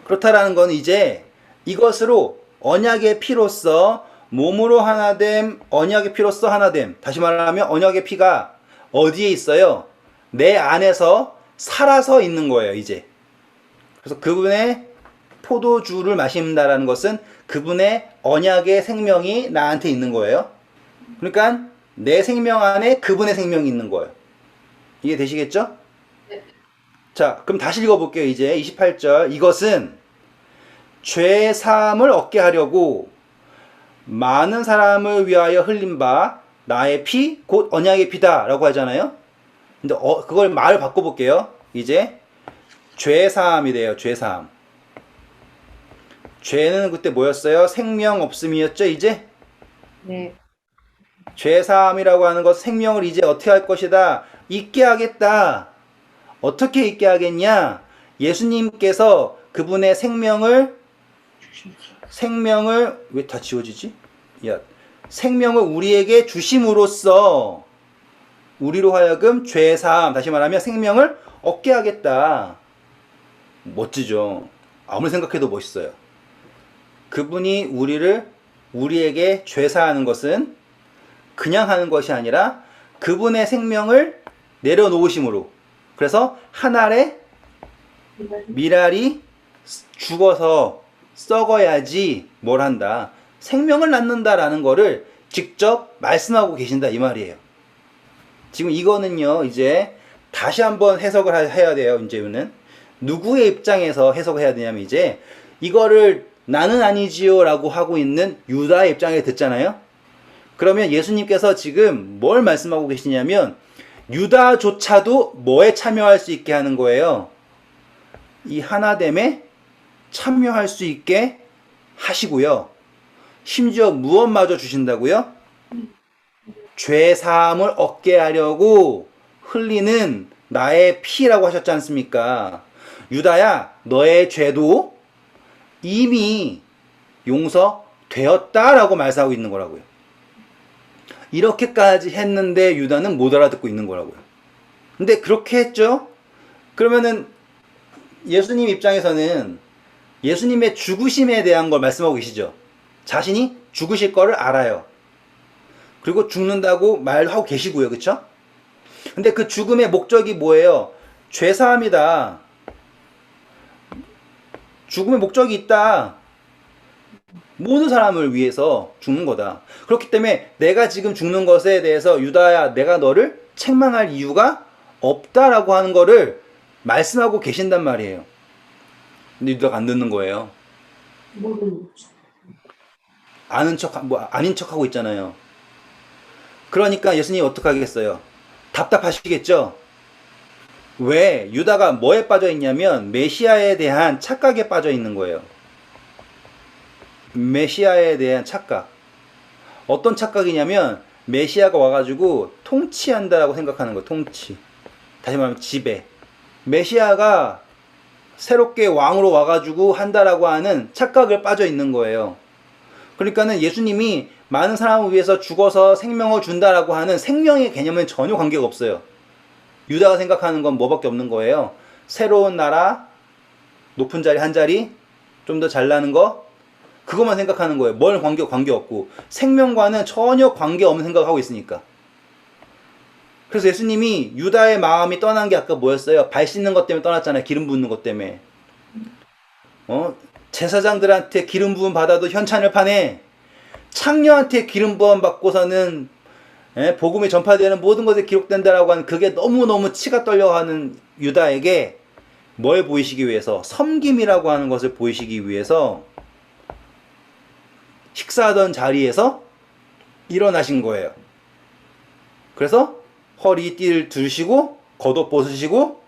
그렇다라는 건 이제 이것으로 언약의 피로서 몸으로 하나됨, 언약의 피로서 하나됨. 다시 말하면 언약의 피가 어디에 있어요? 내 안에서 살아서 있는 거예요, 이제. 그래서 그분의 포도주를 마신다라는 것은 그분의 언약의 생명이 나한테 있는 거예요. 그러니까 내 생명 안에 그분의 생명이 있는 거예요. 이해 되시겠죠? 자, 그럼 다시 읽어볼게요. 이제 28절. 이것은 죄 사함을 얻게 하려고 많은 사람을 위하여 흘린 바 나의 피, 곧 언약의 피다 라고 하잖아요. 근데 그걸 말을 바꿔볼게요. 이제 죄 사함이 돼요. 죄 사함. 죄는 그때 뭐였어요? 생명 없음이었죠, 이제? 네. 죄 사함이라고 하는 것, 생명을 이제 어떻게 할 것이다? 있게 하겠다. 어떻게 있게 하겠냐? 예수님께서 그분의 생명을 왜 다 지워지지? 야, 생명을 우리에게 주심으로써 우리로 하여금 죄 사함, 다시 말하면 생명을 얻게 하겠다. 멋지죠? 아무리 생각해도 멋있어요. 그분이 우리에게 죄 사하는 것은 그냥 하는 것이 아니라 그분의 생명을 내려놓으심으로. 그래서 한 알의 미랄이 죽어서 썩어야지 뭘 한다. 생명을 낳는다라는 거를 직접 말씀하고 계신다 이 말이에요. 지금 이거는요, 이제 다시 한번 해석을 해야 돼요. 이제는 누구의 입장에서 해석을 해야 되냐면 이제 이거를 나는 아니지요 라고 하고 있는 유다의 입장에 듣잖아요. 그러면 예수님께서 지금 뭘 말씀하고 계시냐면 유다조차도 뭐에 참여할 수 있게 하는 거예요. 이 하나됨에 참여할 수 있게 하시고요. 심지어 무엇마저 주신다고요? 죄 사함을 얻게 하려고 흘리는 나의 피라고 하셨지 않습니까? 유다야, 너의 죄도 이미 용서되었다라고 말씀하고 있는 거라고요. 이렇게까지 했는데 유다는 못 알아듣고 있는 거라고요. 근데 그렇게 했죠? 그러면은 예수님 입장에서는 예수님의 죽으심에 대한 걸 말씀하고 계시죠. 자신이 죽으실 거를 알아요. 그리고 죽는다고 말하고 계시고요. 그쵸? 근데 그 죽음의 목적이 뭐예요? 죄사함이다. 죽음의 목적이 있다. 모든 사람을 위해서 죽는 거다. 그렇기 때문에 내가 지금 죽는 것에 대해서 유다야, 내가 너를 책망할 이유가 없다라고 하는 거를 말씀하고 계신단 말이에요. 근데 유다가 안 듣는 거예요. 모르는 거죠. 아는 척, 아닌 척 하고 있잖아요. 그러니까 예수님이 어떻게 하겠어요? 답답하시겠죠? 왜? 유다가 뭐에 빠져 있냐면 메시아에 대한 착각에 빠져 있는 거예요. 메시아에 대한 착각. 어떤 착각이냐면 메시아가 와가지고 통치한다라고 생각하는 거예요. 통치. 다시 말하면 지배. 메시아가 새롭게 왕으로 와가지고 한다라고 하는 착각을 빠져 있는 거예요. 그러니까는 예수님이 많은 사람을 위해서 죽어서 생명을 준다라고 하는 생명의 개념은 전혀 관계가 없어요. 유다가 생각하는 건 뭐밖에 없는 거예요. 새로운 나라, 높은 자리 한 자리, 좀 더 잘나는 거, 그것만 생각하는 거예요. 뭘 관계 없고 생명과는 전혀 관계 없는 생각을 하고 있으니까. 그래서 예수님이 유다의 마음이 떠난 게 아까 뭐였어요? 발 씻는 것 때문에 떠났잖아요. 기름 붓는 것 때문에. 제사장들한테 기름 부음 받아도 현찬을 파네. 창녀한테 기름 부음 받고서는 복음이 전파되는 모든 것에 기록된다라고 하는 그게 너무너무 치가 떨려하는 유다에게 뭘 보이시기 위해서? 섬김이라고 하는 것을 보이시기 위해서 식사하던 자리에서 일어나신 거예요. 그래서 허리띠를 두르시고 겉옷 벗으시고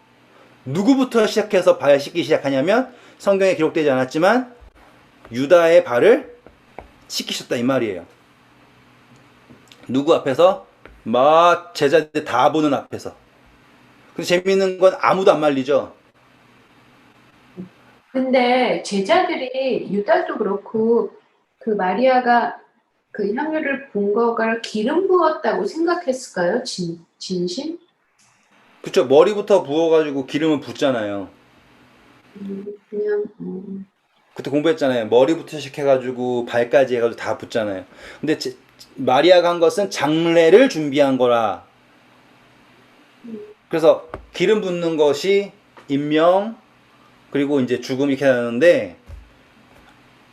누구부터 시작해서 발 씻기 시작하냐면 성경에 기록되지 않았지만 유다의 발을 씻기셨다 이 말이에요. 누구 앞에서? 막 제자들 다 보는 앞에서. 근데 재미있는 건 아무도 안 말리죠. 근데 제자들이 유다도 그렇고 그 마리아가 그 향유를 본 거가 기름 부었다고 생각했을까요? 진심? 그쵸? 머리부터 부어가지고 기름을 붓잖아요. 그냥 그때 공부했잖아요. 머리부터 시작해가지고 발까지 해가지고 다 붓잖아요. 근데 마리아가 한 것은 장례를 준비한 거라. 그래서 기름 붓는 것이 임명 그리고 이제 죽음 이렇게 나누는데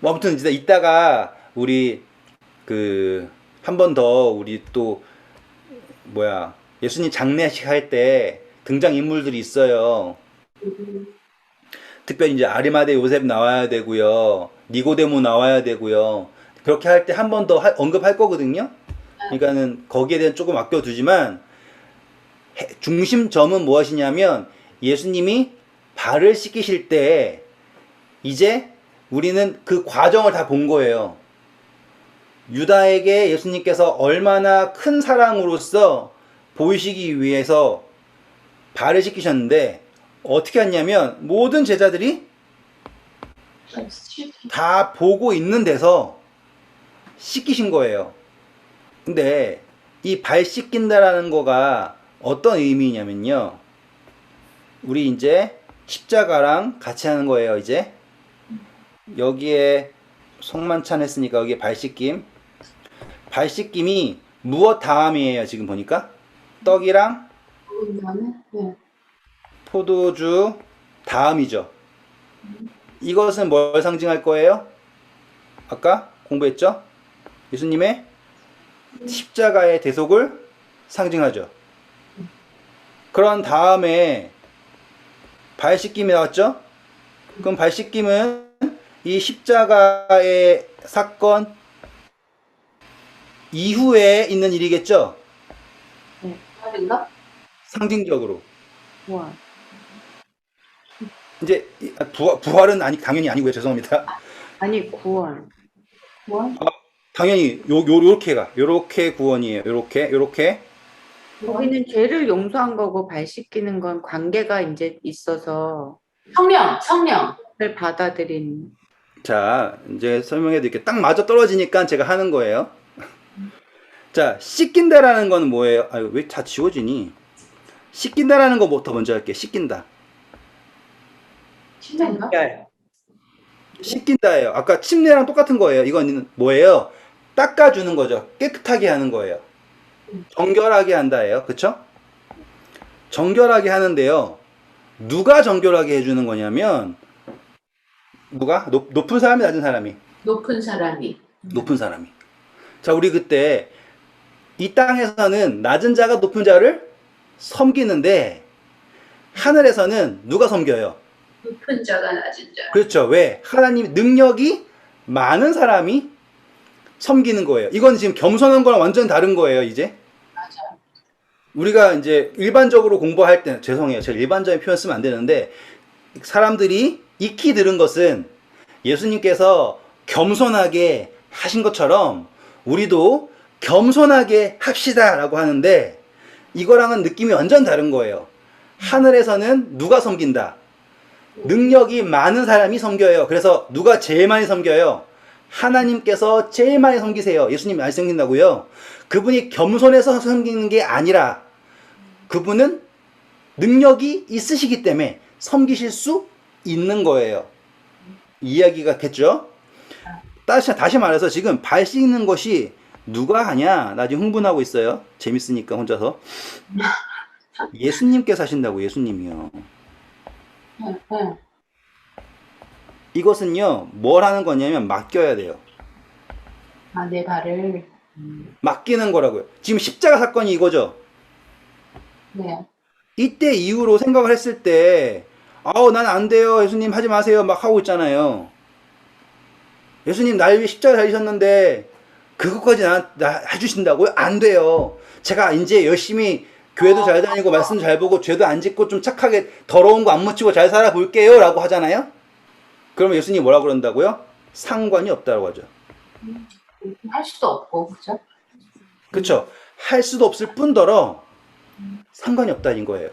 뭐 아무튼 이제 이따가 우리 그 한 번 더 우리 또 뭐야 예수님 장례식 할 때 등장 인물들이 있어요. 특별히 이제 아리마대 요셉 나와야 되고요. 니고데모 나와야 되고요. 그렇게 할 때 한 번 더 언급할 거거든요. 그러니까는 거기에 대한 조금 아껴두지만 중심점은 무엇이냐면 예수님이 발을 씻기실 때 이제 우리는 그 과정을 다 본 거예요. 유다에게 예수님께서 얼마나 큰 사랑으로서 보이시기 위해서 발을 씻기셨는데 어떻게 했냐면 모든 제자들이 다 보고 있는 데서 씻기신 거예요. 근데 이 발 씻긴다라는 거가 어떤 의미냐면요. 우리 이제 십자가랑 같이 하는 거예요, 이제. 여기에 성만찬 했으니까 여기에 발 씻김. 발 씻김이 무엇 다음이에요, 지금 보니까? 떡이랑 다음에 포도주 다음이죠. 이것은 뭘 상징할 거예요? 아까 공부했죠? 예수님의 십자가의 대속을 상징하죠. 그런 다음에 발 씻김이 나왔죠? 그럼 발 씻김은 이 십자가의 사건 이후에 있는 일이겠죠? 아닌가? 상징적으로. 와. 이제 부활은 당연히 아니고요. 죄송합니다. 아니 구원. 뭐? 당연히 요렇게 구원이에요. 요렇게. 거기는 죄를 용서한 거고 발 씻기는 건 관계가 이제 있어서 성령. 를 받아들인. 자, 이제 설명해 드릴게요. 딱 맞아 떨어지니까 제가 하는 거예요. 자, 씻긴다라는 건 뭐예요? 아유, 왜 다 지워지니? 씻긴다라는 거부터 먼저 할게. 씻긴다. 침례인가? 정결. 씻긴다예요. 아까 침례랑 똑같은 거예요. 이건 뭐예요? 닦아주는 거죠. 깨끗하게 하는 거예요. 정결하게 한다예요. 그쵸? 정결하게 하는데요. 누가 정결하게 해주는 거냐면 누가? 높은 사람이 낮은 사람이? 높은 사람이. 높은 사람이. 자, 우리 그때 이 땅에서는 낮은 자가 높은 자를 섬기는데 하늘에서는 누가 섬겨요? 높은 자가 낮은 자. 그렇죠. 왜? 하나님 능력이 많은 사람이 섬기는 거예요. 이건 지금 겸손한 거랑 완전 다른 거예요, 이제. 맞아. 우리가 이제 일반적으로 공부할 때, 죄송해요. 제가 일반적인 표현 쓰면 안 되는데, 사람들이 익히 들은 것은 예수님께서 겸손하게 하신 것처럼 우리도 겸손하게 합시다 라고 하는데, 이거랑은 느낌이 완전 다른 거예요. 하늘에서는 누가 섬긴다? 능력이 많은 사람이 섬겨요. 그래서 누가 제일 많이 섬겨요? 하나님께서 제일 많이 섬기세요. 예수님이 많이 섬긴다고요. 그분이 겸손해서 섬기는 게 아니라 그분은 능력이 있으시기 때문에 섬기실 수 있는 거예요. 이야기가 됐죠? 다시 말해서 지금 발 씻는 것이 누가 하냐? 나 지금 흥분하고 있어요. 재밌으니까 혼자서. 예수님께서 하신다고, 예수님이요. 응, 응. 이것은요, 뭘 하는 거냐면 맡겨야 돼요. 아, 내 발을. 맡기는 거라고요. 지금 십자가 사건이 이거죠. 네. 이때 이후로 생각을 했을 때, 아우, 난 안 돼요. 예수님 하지 마세요. 막 하고 있잖아요. 예수님 날 위해 십자가 달리셨는데, 그것까지 나 해주신다고요? 안 돼요. 제가 이제 열심히 교회도 잘 다니고, 말씀 잘 보고, 죄도 안 짓고, 좀 착하게 더러운 거 안 묻히고 잘 살아볼게요. 라고 하잖아요? 그러면 예수님이 뭐라고 그런다고요? 상관이 없다고 하죠. 할 수도 없고, 그죠? 그쵸? 할 수도 없을 뿐더러 상관이 없다는 거예요.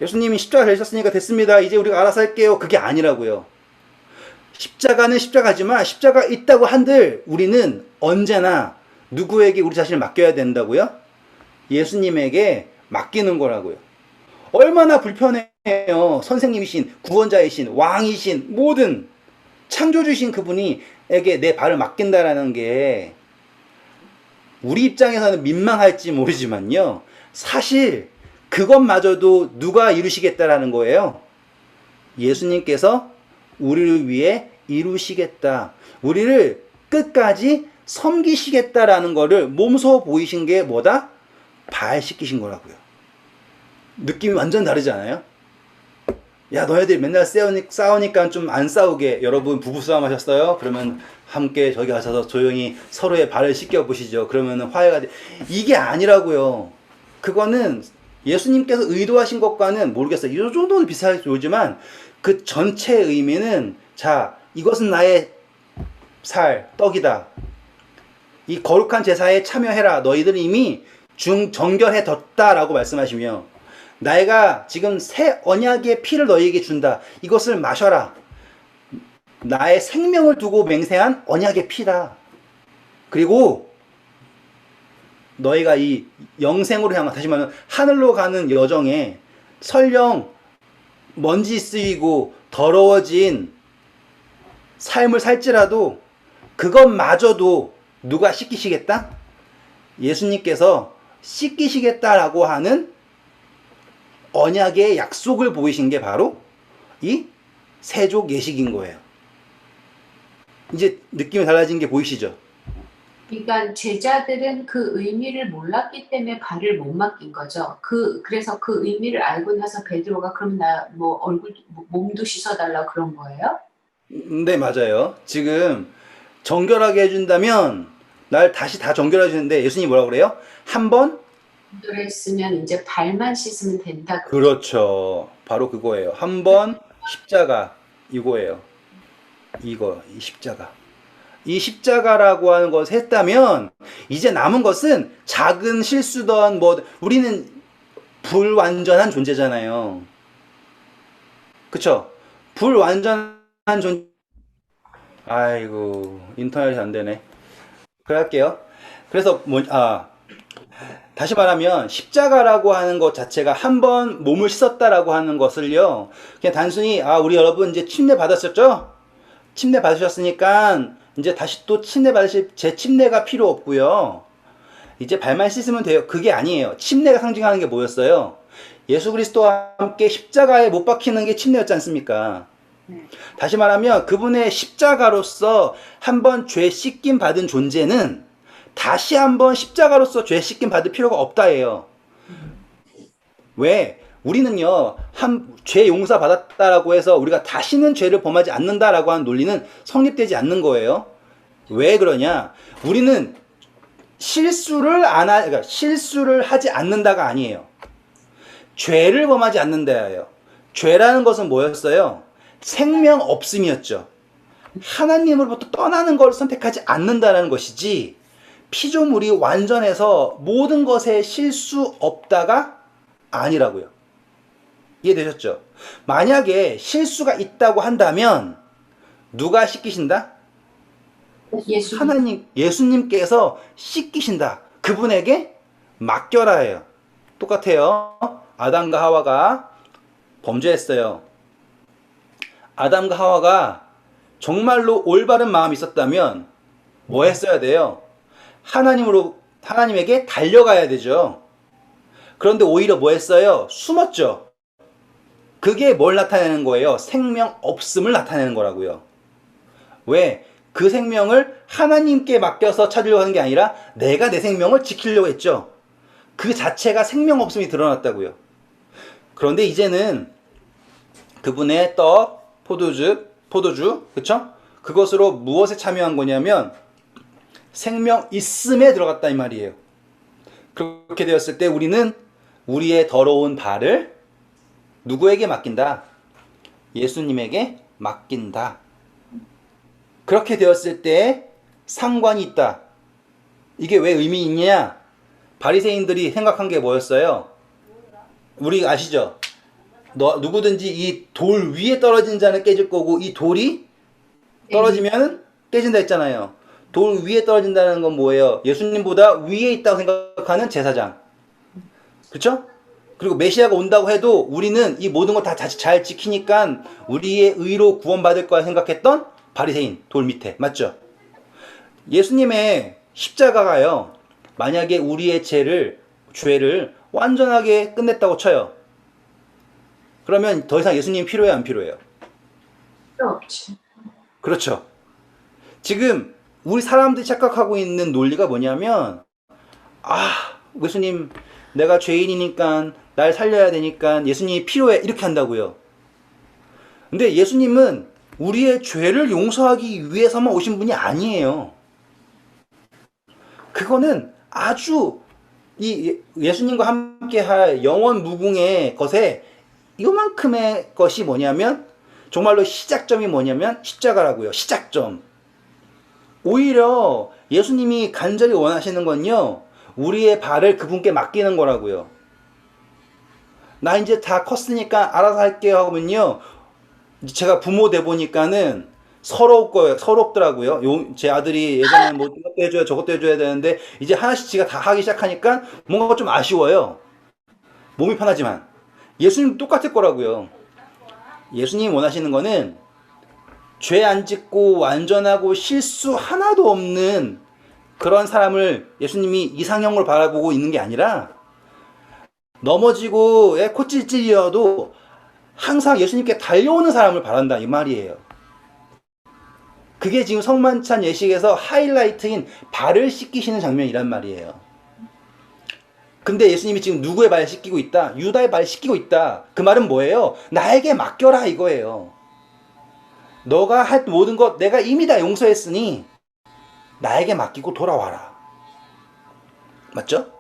예수님이 십자가 달리셨으니까 됐습니다. 이제 우리가 알아서 할게요. 그게 아니라고요. 십자가는 십자가지만 십자가 있다고 한들 우리는 언제나 누구에게 우리 자신을 맡겨야 된다고요? 예수님에게 맡기는 거라고요. 얼마나 불편해요. 선생님이신, 구원자이신, 왕이신, 모든 창조주신 그분이에게 내 발을 맡긴다라는 게 우리 입장에서는 민망할지 모르지만요. 사실 그것마저도 누가 이루시겠다라는 거예요. 예수님께서 우리를 위해 이루시겠다. 우리를 끝까지 섬기시겠다라는 거를 몸소 보이신 게 뭐다? 발 씻기신 거라고요. 느낌이 완전 다르지 않아요? 야, 너희들 맨날 싸우니까 좀 안 싸우게. 여러분 부부싸움 하셨어요? 그러면 함께 저기 가셔서 조용히 서로의 발을 씻겨 보시죠. 그러면 화해가 돼. 이게 아니라고요. 그거는 예수님께서 의도하신 것과는 모르겠어요. 이 정도는 비슷하게 보이지만 그 전체 의미는 자, 이것은 나의 살, 떡이다. 이 거룩한 제사에 참여해라. 너희들 이미 정결해졌다라고 말씀하시며 내가 지금 새 언약의 피를 너희에게 준다. 이것을 마셔라. 나의 생명을 두고 맹세한 언약의 피다. 그리고 너희가 이 영생으로 향한, 다시 말하면 하늘로 가는 여정에 설령 먼지 쓰이고 더러워진 삶을 살지라도 그것마저도 누가 씻기시겠다? 예수님께서 씻기시겠다라고 하는 언약의 약속을 보이신 게 바로 이 세족 예식인 거예요. 이제 느낌이 달라진 게 보이시죠? 그러니까 제자들은 그 의미를 몰랐기 때문에 발을 못 맡긴 거죠. 그래서 그 의미를 알고 나서 베드로가 그럼 나 뭐 얼굴 몸도 씻어달라 그런 거예요? 네, 맞아요. 지금 정결하게 해준다면 날 다시 다 정결해 주는데 예수님이 뭐라고 그래요? 한번 그랬으면 이제 발만 씻으면 된다. 그렇죠. 바로 그거예요. 한번 십자가 이거예요. 이 십자가. 이 십자가라고 하는 것을 했다면 이제 남은 것은 작은 실수던 뭐 우리는 불완전한 존재잖아요. 그쵸? 불완전한 아이고 인터넷이 안 되네. 그래 할게요. 그래서 다시 말하면 십자가라고 하는 것 자체가 한 번 몸을 씻었다라고 하는 것을요. 그냥 단순히 우리 여러분 이제 침례 받았었죠? 침례 받으셨으니까 이제 다시 또 침례 받으실 제 침례가 필요 없고요. 이제 발만 씻으면 돼요. 그게 아니에요. 침례가 상징하는 게 뭐였어요? 예수 그리스도와 함께 십자가에 못 박히는 게 침례였지 않습니까? 다시 말하면 그분의 십자가로서 한번 죄 씻김 받은 존재는 다시 한번 십자가로서 죄 씻김 받을 필요가 없다예요. 왜? 우리는요, 죄 용서 받았다라고 해서 우리가 다시는 죄를 범하지 않는다라고 하는 논리는 성립되지 않는 거예요. 왜 그러냐? 우리는 그러니까 실수를 하지 않는다가 아니에요. 죄를 범하지 않는다예요. 죄라는 것은 뭐였어요? 생명 없음이었죠. 하나님으로부터 떠나는 걸 선택하지 않는다라는 것이지, 피조물이 완전해서 모든 것에 실수 없다가 아니라고요. 이해되셨죠? 만약에 실수가 있다고 한다면 누가 씻기신다? 예수님께서 씻기신다. 그분에게 맡겨라예요. 똑같아요. 아담과 하와가 범죄했어요. 아담과 하와가 정말로 올바른 마음이 있었다면 뭐 했어야 돼요? 하나님에게 달려가야 되죠. 그런데 오히려 뭐 했어요? 숨었죠. 그게 뭘 나타내는 거예요? 생명 없음을 나타내는 거라고요. 왜? 그 생명을 하나님께 맡겨서 찾으려고 하는 게 아니라 내가 내 생명을 지키려고 했죠. 그 자체가 생명 없음이 드러났다고요. 그런데 이제는 그분의 떡, 포도주, 그쵸? 그것으로 무엇에 참여한 거냐면 생명 있음에 들어갔다 이 말이에요. 그렇게 되었을 때 우리는 우리의 더러운 발을 누구에게 맡긴다? 예수님에게 맡긴다. 그렇게 되었을 때 상관이 있다. 이게 왜 의미 있냐? 바리새인들이 생각한 게 뭐였어요? 우리 아시죠? 누구든지 이 돌 위에 떨어진 자는 깨질 거고 이 돌이 떨어지면 깨진다 했잖아요. 돌 위에 떨어진다는 건 뭐예요? 예수님보다 위에 있다고 생각하는 제사장. 그렇죠? 그리고 메시아가 온다고 해도 우리는 이 모든 걸 다 잘 지키니까 우리의 의로 구원받을 거라 생각했던 바리새인, 돌 밑에. 맞죠? 예수님의 십자가가요. 만약에 우리의 죄를 완전하게 끝냈다고 쳐요. 그러면 더 이상 예수님이 필요해요, 안 필요해요? 필요 없지. 그렇죠. 지금 우리 사람들이 착각하고 있는 논리가 뭐냐면 예수님 내가 죄인이니까 날 살려야 되니까 예수님이 필요해 이렇게 한다고요. 근데 예수님은 우리의 죄를 용서하기 위해서만 오신 분이 아니에요. 그거는 아주 이 예수님과 함께 할 영원 무궁의 것에 이만큼의 것이 뭐냐면 정말로 시작점이 뭐냐면 십자가라고요. 시작점. 오히려 예수님이 간절히 원하시는 건요. 우리의 발을 그분께 맡기는 거라고요. 나 이제 다 컸으니까 알아서 할게요 하면요. 제가 부모 돼 보니까는 서럽더라고요. 제 아들이 예전에 뭐 이것도 해줘야 저것도 해줘야 되는데 이제 하나씩 지가 다 하기 시작하니까 뭔가 좀 아쉬워요. 몸이 편하지만 예수님 똑같을 거라고요. 예수님 원하시는 거는 죄 안 짓고 완전하고 실수 하나도 없는 그런 사람을 예수님이 이상형으로 바라보고 있는 게 아니라 넘어지고 코찔찔이어도 항상 예수님께 달려오는 사람을 바란다 이 말이에요. 그게 지금 성만찬 예식에서 하이라이트인 발을 씻기시는 장면이란 말이에요. 근데 예수님이 지금 누구의 발 씻기고 있다? 유다의 발 씻기고 있다. 그 말은 뭐예요? 나에게 맡겨라 이거예요. 너가 할 모든 것 내가 이미 다 용서했으니 나에게 맡기고 돌아와라. 맞죠?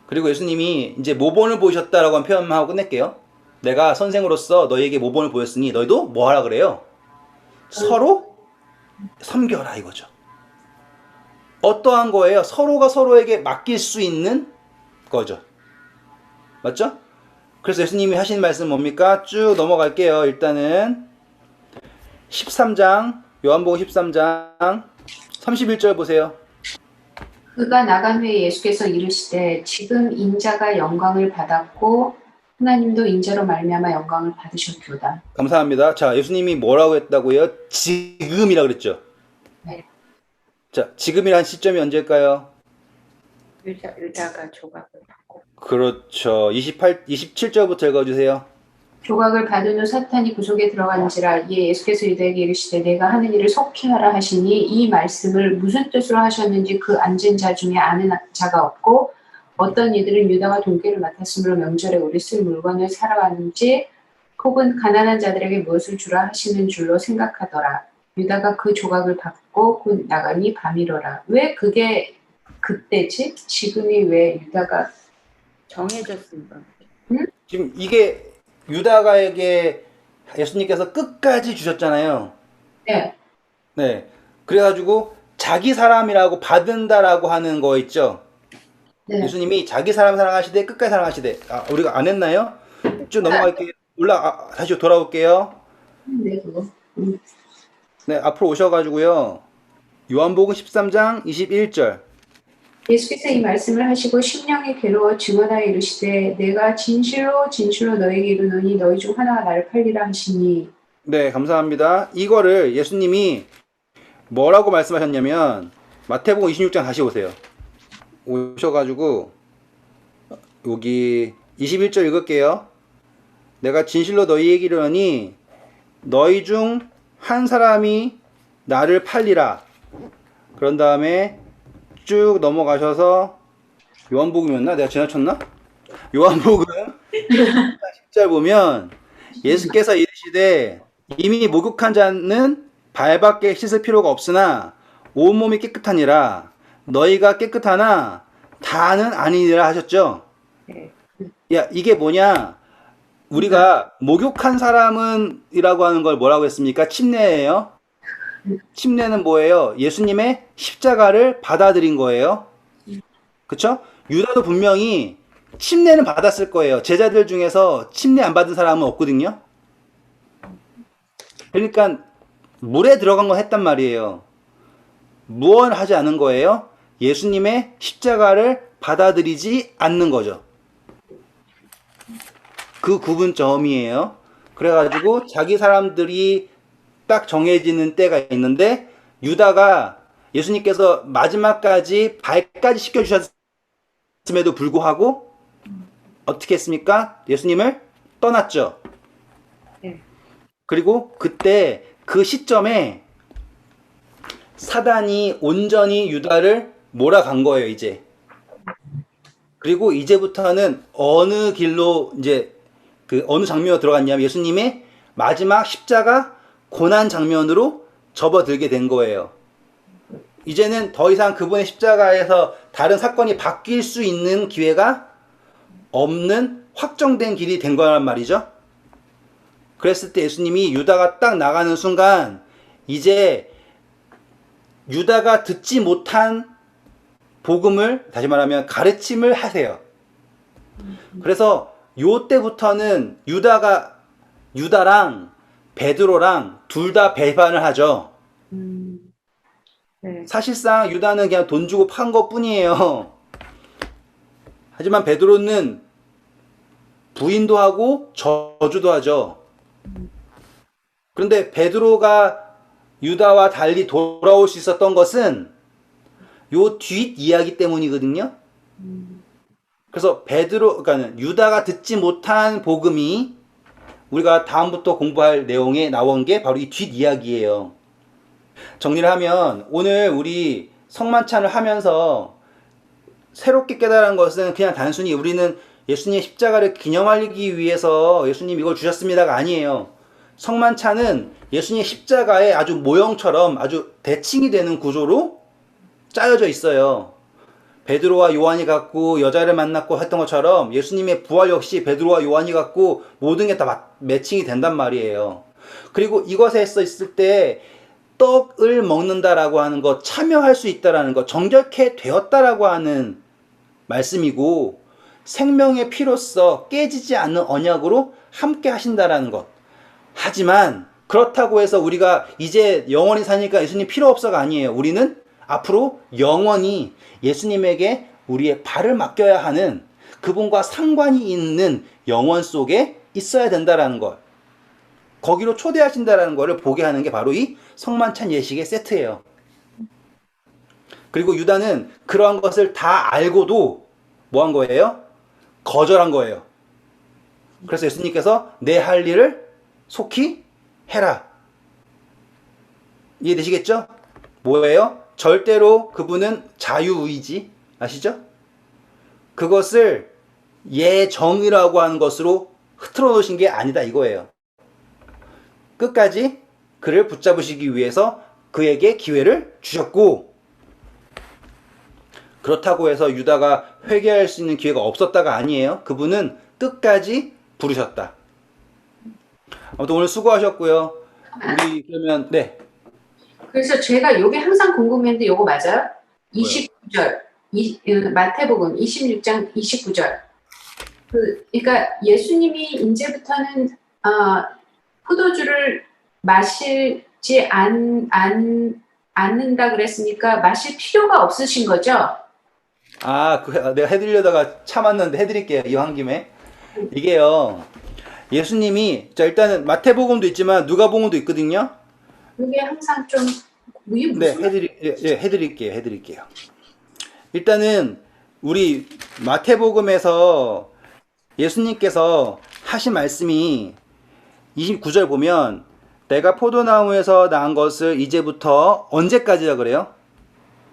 그리고 예수님이 이제 모본을 보이셨다라고 한 표현만 하고 끝낼게요. 내가 선생으로서 너희에게 모본을 보였으니 너희도 뭐 하라 그래요? 서로 섬겨라 이거죠. 어떠한 거예요? 서로가 서로에게 맡길 수 있는 거죠. 맞죠? 그래서 예수님이 하신 말씀 뭡니까? 쭉 넘어갈게요. 일단은 13장 요한복음 13장 31절 보세요. 그가 나간 후에 예수께서 이르시되 지금 인자가 영광을 받았고 하나님도 인자로 말미암아 영광을 받으셨도다. 감사합니다. 자, 예수님이 뭐라고 했다고요? 지금이라 그랬죠. 네. 자, 지금이란 시점이 언제일까요? 유다가 조각을 받고 그렇죠. 27절부터 읽어주세요. 조각을 받은 후 사탄이 그 속에 들어간지라. 이에 예수께서 유다에게 이르시되 내가 하는 일을 속히 하라 하시니 이 말씀을 무슨 뜻으로 하셨는지 그 앉은 자 중에 아는 자가 없고 어떤 이들은 유다가 돈깨를 맡았으므로 명절에 우리 쓸 물건을 사러 왔는지 혹은 가난한 자들에게 무엇을 주라 하시는 줄로 생각하더라. 유다가 그 조각을 받고 곧 나가니 밤이로라. 왜 그게 그때지? 지금이 왜 유다가 정해졌습니다. 지금 이게 유다가에게 예수님께서 끝까지 주셨잖아요. 네, 네. 그래가지고 자기 사람이라고 받은다라고 하는 거 있죠. 네. 예수님이 자기 사람 사랑하시되 끝까지 사랑하시되. 아, 우리가 안 했나요? 쭉 넘어갈게요. 다시 돌아올게요. 네, 그거. 네, 앞으로 오셔가지고요. 요한복음 13장 21절. 예수께서 이 말씀을 하시고 심령이 괴로워 증언하여 이르시되 내가 진실로 진실로 너에게 이르노니 너희 중 하나가 나를 팔리라 하시니. 네, 감사합니다. 이거를 예수님이 뭐라고 말씀하셨냐면 마태복음 26장 다시 오세요. 오셔가지고 여기 21절 읽을게요. 내가 진실로 너희에게 이르노니 너희 중 한 사람이 나를 팔리라. 그런 다음에 쭉 넘어가셔서 요한복음이었나? 내가 지나쳤나? 요한복음 10절 보면 예수께서 이르시되 이미 목욕한 자는 발밖에 씻을 필요가 없으나 온몸이 깨끗하니라. 너희가 깨끗하나 다는 아니니라 하셨죠? 네. 야, 이게 뭐냐? 우리가 목욕한 사람은 이라고 하는 걸 뭐라고 했습니까? 침례예요. 침례는 뭐예요? 예수님의 십자가를 받아들인 거예요. 그쵸? 유다도 분명히 침례는 받았을 거예요. 제자들 중에서 침례 안 받은 사람은 없거든요. 그러니까 물에 들어간 거 했단 말이에요. 무언을 하지 않은 거예요? 예수님의 십자가를 받아들이지 않는 거죠. 그 구분점이에요. 그래가지고 자기 사람들이 딱 정해지는 때가 있는데 유다가 예수님께서 마지막까지 발까지 씻겨주셨음에도 불구하고 어떻게 했습니까? 예수님을 떠났죠. 네. 그리고 그때 그 시점에 사단이 온전히 유다를 몰아간 거예요, 이제. 그리고 이제부터는 어느 길로 이제 그 어느 장면으로 들어갔냐면 예수님의 마지막 십자가 고난 장면으로 접어들게 된 거예요. 이제는 더 이상 그분의 십자가에서 다른 사건이 바뀔 수 있는 기회가 없는 확정된 길이 된 거란 말이죠. 그랬을 때 예수님이 유다가 딱 나가는 순간 이제 유다가 듣지 못한 복음을 다시 말하면 가르침을 하세요. 그래서 요 때부터는 유다랑 베드로랑 둘 다 배반을 하죠. 네. 사실상 유다는 그냥 돈 주고 판 것 뿐이에요. 하지만 베드로는 부인도 하고 저주도 하죠. 그런데 베드로가 유다와 달리 돌아올 수 있었던 것은 요 뒷 이야기 때문이거든요. 그래서 그러니까 유다가 듣지 못한 복음이 우리가 다음부터 공부할 내용에 나온 게 바로 이 뒷 이야기예요. 정리를 하면 오늘 우리 성만찬을 하면서 새롭게 깨달은 것은 그냥 단순히 우리는 예수님의 십자가를 기념하기 위해서 예수님 이걸 주셨습니다가 아니에요. 성만찬은 예수님의 십자가의 아주 모형처럼 아주 대칭이 되는 구조로 짜여져 있어요. 베드로와 요한이 갖고 여자를 만났고 했던 것처럼 예수님의 부활 역시 베드로와 요한이 갖고 모든 게 다 매칭이 된단 말이에요. 그리고 이것에 있을 때 떡을 먹는다라고 하는 것, 참여할 수 있다라는 것, 정결케 되었다라고 하는 말씀이고 생명의 피로써 깨지지 않는 언약으로 함께 하신다라는 것. 하지만 그렇다고 해서 우리가 이제 영원히 사니까 예수님 필요 없어가 아니에요. 우리는 앞으로 영원히 예수님에게 우리의 발을 맡겨야 하는 그분과 상관이 있는 영원 속에 있어야 된다라는 것. 거기로 초대하신다라는 것을 보게 하는 게 바로 이 성만찬 예식의 세트예요. 그리고 유다는 그러한 것을 다 알고도 뭐 한 거예요? 거절한 거예요. 그래서 예수님께서 내 할 일을 속히 해라. 이해되시겠죠? 뭐예요? 절대로 그분은 자유의지 아시죠? 그것을 예정이라고 하는 것으로 흐트러 놓으신 게 아니다 이거예요. 끝까지 그를 붙잡으시기 위해서 그에게 기회를 주셨고, 그렇다고 해서 유다가 회개할 수 있는 기회가 없었다가 아니에요. 그분은 끝까지 부르셨다. 아무튼 오늘 수고하셨고요. 우리 그러면 네. 그래서 제가 요게 항상 궁금했는데 요거 맞아요? 29절. 마태복음 26장 29절. 그러니까 예수님이 이제부터는 포도주를 마시지 않는다 그랬으니까 마실 필요가 없으신 거죠? 내가 해드리려다가 참았는데 해드릴게요. 이왕 김에. 이게요. 예수님이, 자, 일단은 마태복음도 있지만 누가복음도 있거든요. 그게 항상 좀, 이게 네, 무슨 해드릴게요. 일단은 우리 마태복음에서 예수님께서 하신 말씀이 29절 보면 내가 포도나무에서 난 것을 이제부터 언제까지라 그래요?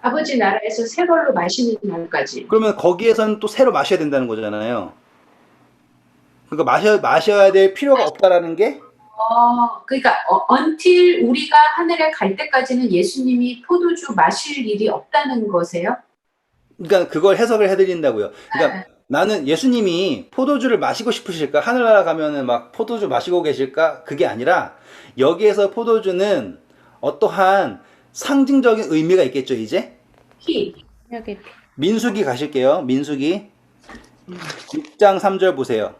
아버지 나라에서 새 걸로 마시는 날까지. 그러면 거기에서는 또 새로 마셔야 된다는 거잖아요. 그러니까 마셔야 될 필요가 없다라는 게, 그러니까 until 우리가 하늘에 갈 때까지는 예수님이 포도주 마실 일이 없다는 거세요? 그러니까 그걸 해석을 해드린다고요. 그러니까 나는 예수님이 포도주를 마시고 싶으실까? 하늘나라 가면은 막 포도주 마시고 계실까? 그게 아니라 여기에서 포도주는 어떠한 상징적인 의미가 있겠죠, 이제? 여기 민수기 가실게요. 민수기 6장 3절 보세요.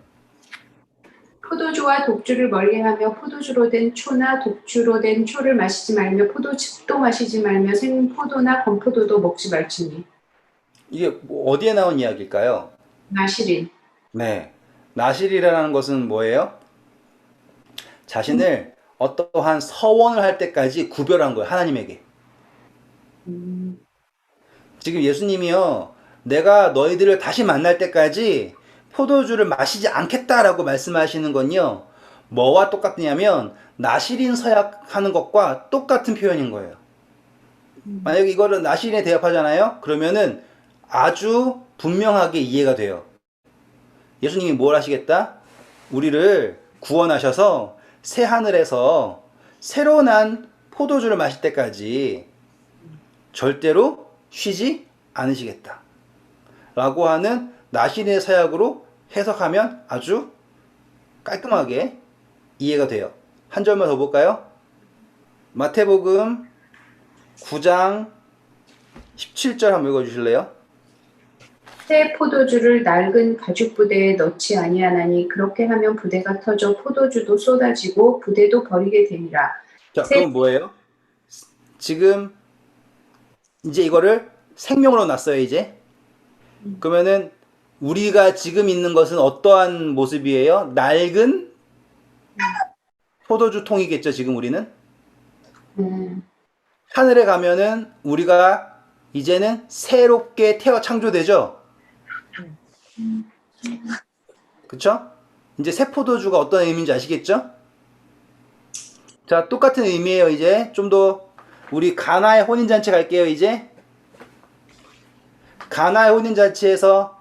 포도주와 독주를 멀리하며 포도주로 된 초나 독주로 된 초를 마시지 말며 포도즙도 마시지 말며 생포도나 건포도도 먹지 말지니. 이게 뭐 어디에 나온 이야기일까요? 나시린. 네. 나실이라는 것은 뭐예요? 자신을 어떠한 서원을 할 때까지 구별한 거예요. 하나님에게. 지금 예수님이요. 내가 너희들을 다시 만날 때까지 포도주를 마시지 않겠다라고 말씀하시는 건요. 뭐와 똑같냐면 나실인 서약하는 것과 똑같은 표현인 거예요. 만약에 이거를 나실인에 대합하잖아요. 그러면은 아주 분명하게 이해가 돼요. 예수님이 뭘 하시겠다? 우리를 구원하셔서 새 하늘에서 새로 난 포도주를 마실 때까지 절대로 쉬지 않으시겠다. 라고 하는 나신의 서약으로 해석하면 아주 깔끔하게 이해가 돼요. 한 절만 더 볼까요? 마태복음 9장 17절 한번 읽어주실래요? 새 포도주를 낡은 가죽 부대에 넣지 아니하나니 그렇게 하면 부대가 터져 포도주도 쏟아지고 부대도 버리게 되니라. 자, 그럼 뭐예요? 지금 이제 이거를 생명으로 놨어요, 이제. 그러면은 우리가 지금 있는 것은 어떠한 모습이에요? 낡은 포도주 통이겠죠, 지금 우리는. 하늘에 가면은 우리가 이제는 새롭게 창조되죠? 그쵸? 이제 새 포도주가 어떤 의미인지 아시겠죠? 자, 똑같은 의미예요, 이제. 좀 더, 우리 가나의 혼인잔치 갈게요, 이제. 가나의 혼인잔치에서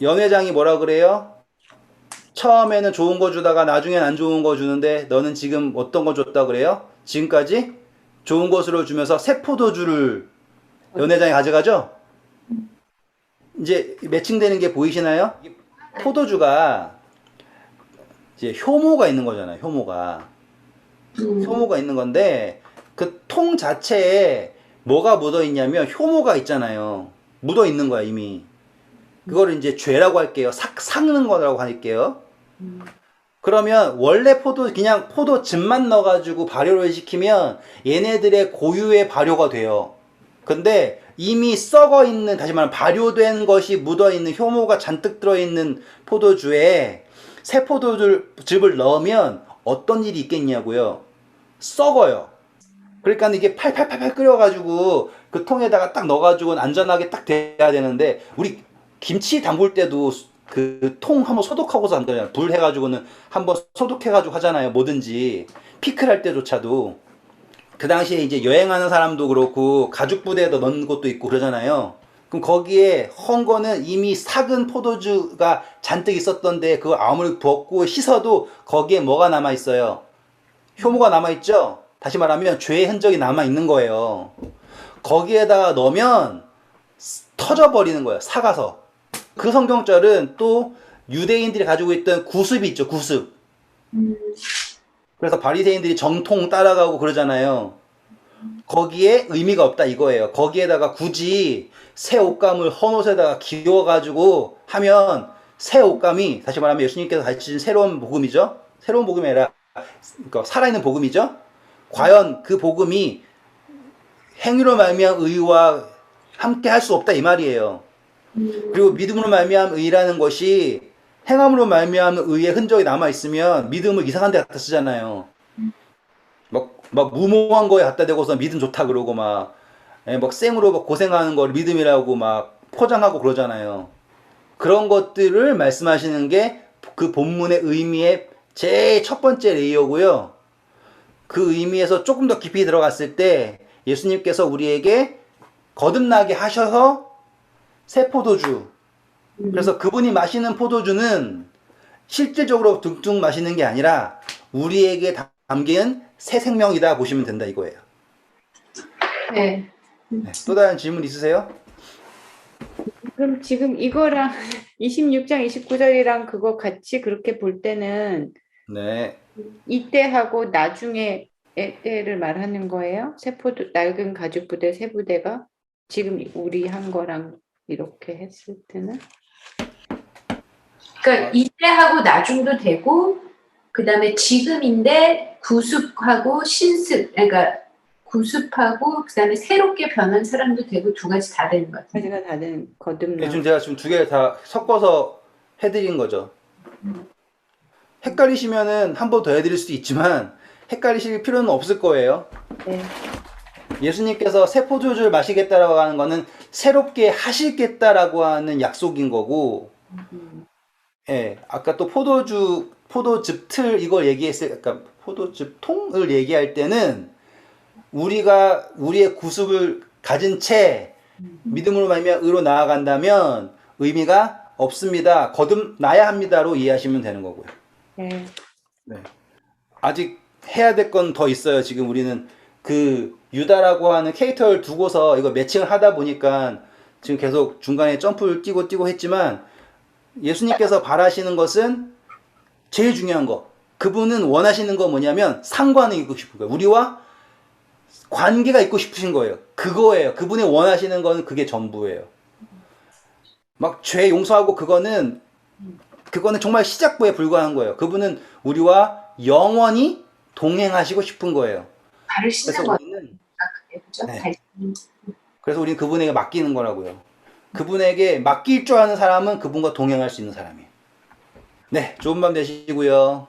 연회장이 뭐라 그래요? 처음에는 좋은 거 주다가 나중엔 안 좋은 거 주는데 너는 지금 어떤 거 줬다 그래요? 지금까지 좋은 것으로 주면서 새 포도주를 연회장에 가져가죠? 이제 매칭되는 게 보이시나요? 포도주가 이제 효모가 있는 거잖아요. 효모가 있는 건데 그 통 자체에 뭐가 묻어 있냐면 효모가 있잖아요. 묻어 있는 거야 이미. 그거를 이제 죄라고 할게요. 삭는 거라고 할게요. 그러면 원래 그냥 포도즙만 넣어가지고 발효를 시키면 얘네들의 고유의 발효가 돼요. 근데 이미 썩어 있는, 다시 말하면 발효된 것이 묻어 있는, 효모가 잔뜩 들어 있는 포도주에 새 포도즙을 넣으면 어떤 일이 있겠냐고요. 썩어요. 그러니까 이게 팔팔팔팔 끓여가지고 그 통에다가 딱 넣어가지고 안전하게 딱 돼야 되는데, 우리 김치 담글 때도 그 통 한번 소독하고서 담그잖아요. 불 해가지고는 한번 소독해가지고 하잖아요. 뭐든지 피클 할 때조차도. 그 당시에 이제 여행하는 사람도 그렇고 가죽 부대에다 넣는 것도 있고 그러잖아요. 그럼 거기에 헌 거는 이미 삭은 포도주가 잔뜩 있었던데, 그걸 아무리 부었고 씻어도 거기에 뭐가 남아 있어요? 효모가 남아 있죠. 다시 말하면 죄의 흔적이 남아 있는 거예요. 거기에다가 넣으면 터져 버리는 거예요. 삭아서. 그 성경절은 또 유대인들이 가지고 있던 구습이 있죠. 구습. 그래서 바리새인들이 정통 따라가고 그러잖아요. 거기에 의미가 없다 이거예요. 거기에다가 굳이 새 옷감을 헌 옷에다가 기워가지고 하면 새 옷감이, 다시 말하면 예수님께서 가르치신 새로운 복음이죠. 새로운 복음이 아니라 그러니까 살아있는 복음이죠. 과연 그 복음이 행위로 말미암은 의와 함께 할 수 없다 이 말이에요. 그리고 믿음으로 말미암은 의라는 것이 행함으로 말미암은 의의 흔적이 남아 있으면 믿음을 이상한 데 갖다 쓰잖아요. 막 무모한 거에 갖다 대고서 믿음 좋다 그러고 막 생으로 막 고생하는 걸 믿음이라고 막 포장하고 그러잖아요. 그런 것들을 말씀하시는 게 그 본문의 의미의 제일 첫 번째 레이어고요. 그 의미에서 조금 더 깊이 들어갔을 때 예수님께서 우리에게 거듭나게 하셔서 새 포도주, 그래서 그분이 마시는 포도주는 실질적으로 둥둥 마시는 게 아니라 우리에게 담긴 새 생명이다 보시면 된다 이거예요. 네. 네, 또 다른 질문 있으세요? 그럼 지금 이거랑 26장 29절이랑 그거 같이 그렇게 볼 때는 네. 이때하고 나중에 때를 말하는 거예요? 새 포도 낡은 가죽 부대 새 부대가 지금 우리 한 거랑 이렇게 했을 때는? 그러니까 이때하고 나중도 되고, 그 다음에 지금인데 구습하고 신습, 그러니까 구습하고 그 다음에 새롭게 변한 사람도 되고, 두 가지 다 되는 것 같아요. 가지가 다른 네, 거듭나. 지금 제가 두 개 다 섞어서 해드린 거죠. 헷갈리시면은 한 번 더 해드릴 수도 있지만 헷갈리실 필요는 없을 거예요. 네. 예수님께서 새 포도주를 마시겠다라고 하는 거는 새롭게 하시겠다라고 하는 약속인 거고, 예, 아까 또 포도즙 틀 이걸 얘기했을, 그러니까 포도즙 통을 얘기할 때는 우리가 우리의 구습을 가진 채 믿음으로 말미암아 의로 나아간다면 의미가 없습니다. 거듭나야 합니다로 이해하시면 되는 거고요. 네. 네. 아직 해야 될 건 더 있어요. 지금 우리는 그 유다라고 하는 캐릭터를 두고서 이거 매칭을 하다 보니까 지금 계속 중간에 점프를 뛰고 했지만, 예수님께서 바라시는 것은 제일 중요한 거. 그분은 원하시는 거 뭐냐면 상관이 있고 싶은 거예요. 우리와 관계가 있고 싶으신 거예요. 그거예요. 그분이 원하시는 거는 그게 전부예요. 막 죄 용서하고 그거는 정말 시작부에 불과한 거예요. 그분은 우리와 영원히 동행하시고 싶은 거예요. 발을 씻는 그래서 거니까 우리는 그게 그죠? 네. 발. 그래서 우리는 그분에게 맡기는 거라고요. 그분에게 맡길 줄 아는 사람은 그분과 동행할 수 있는 사람이에요. 네, 좋은 밤 되시고요.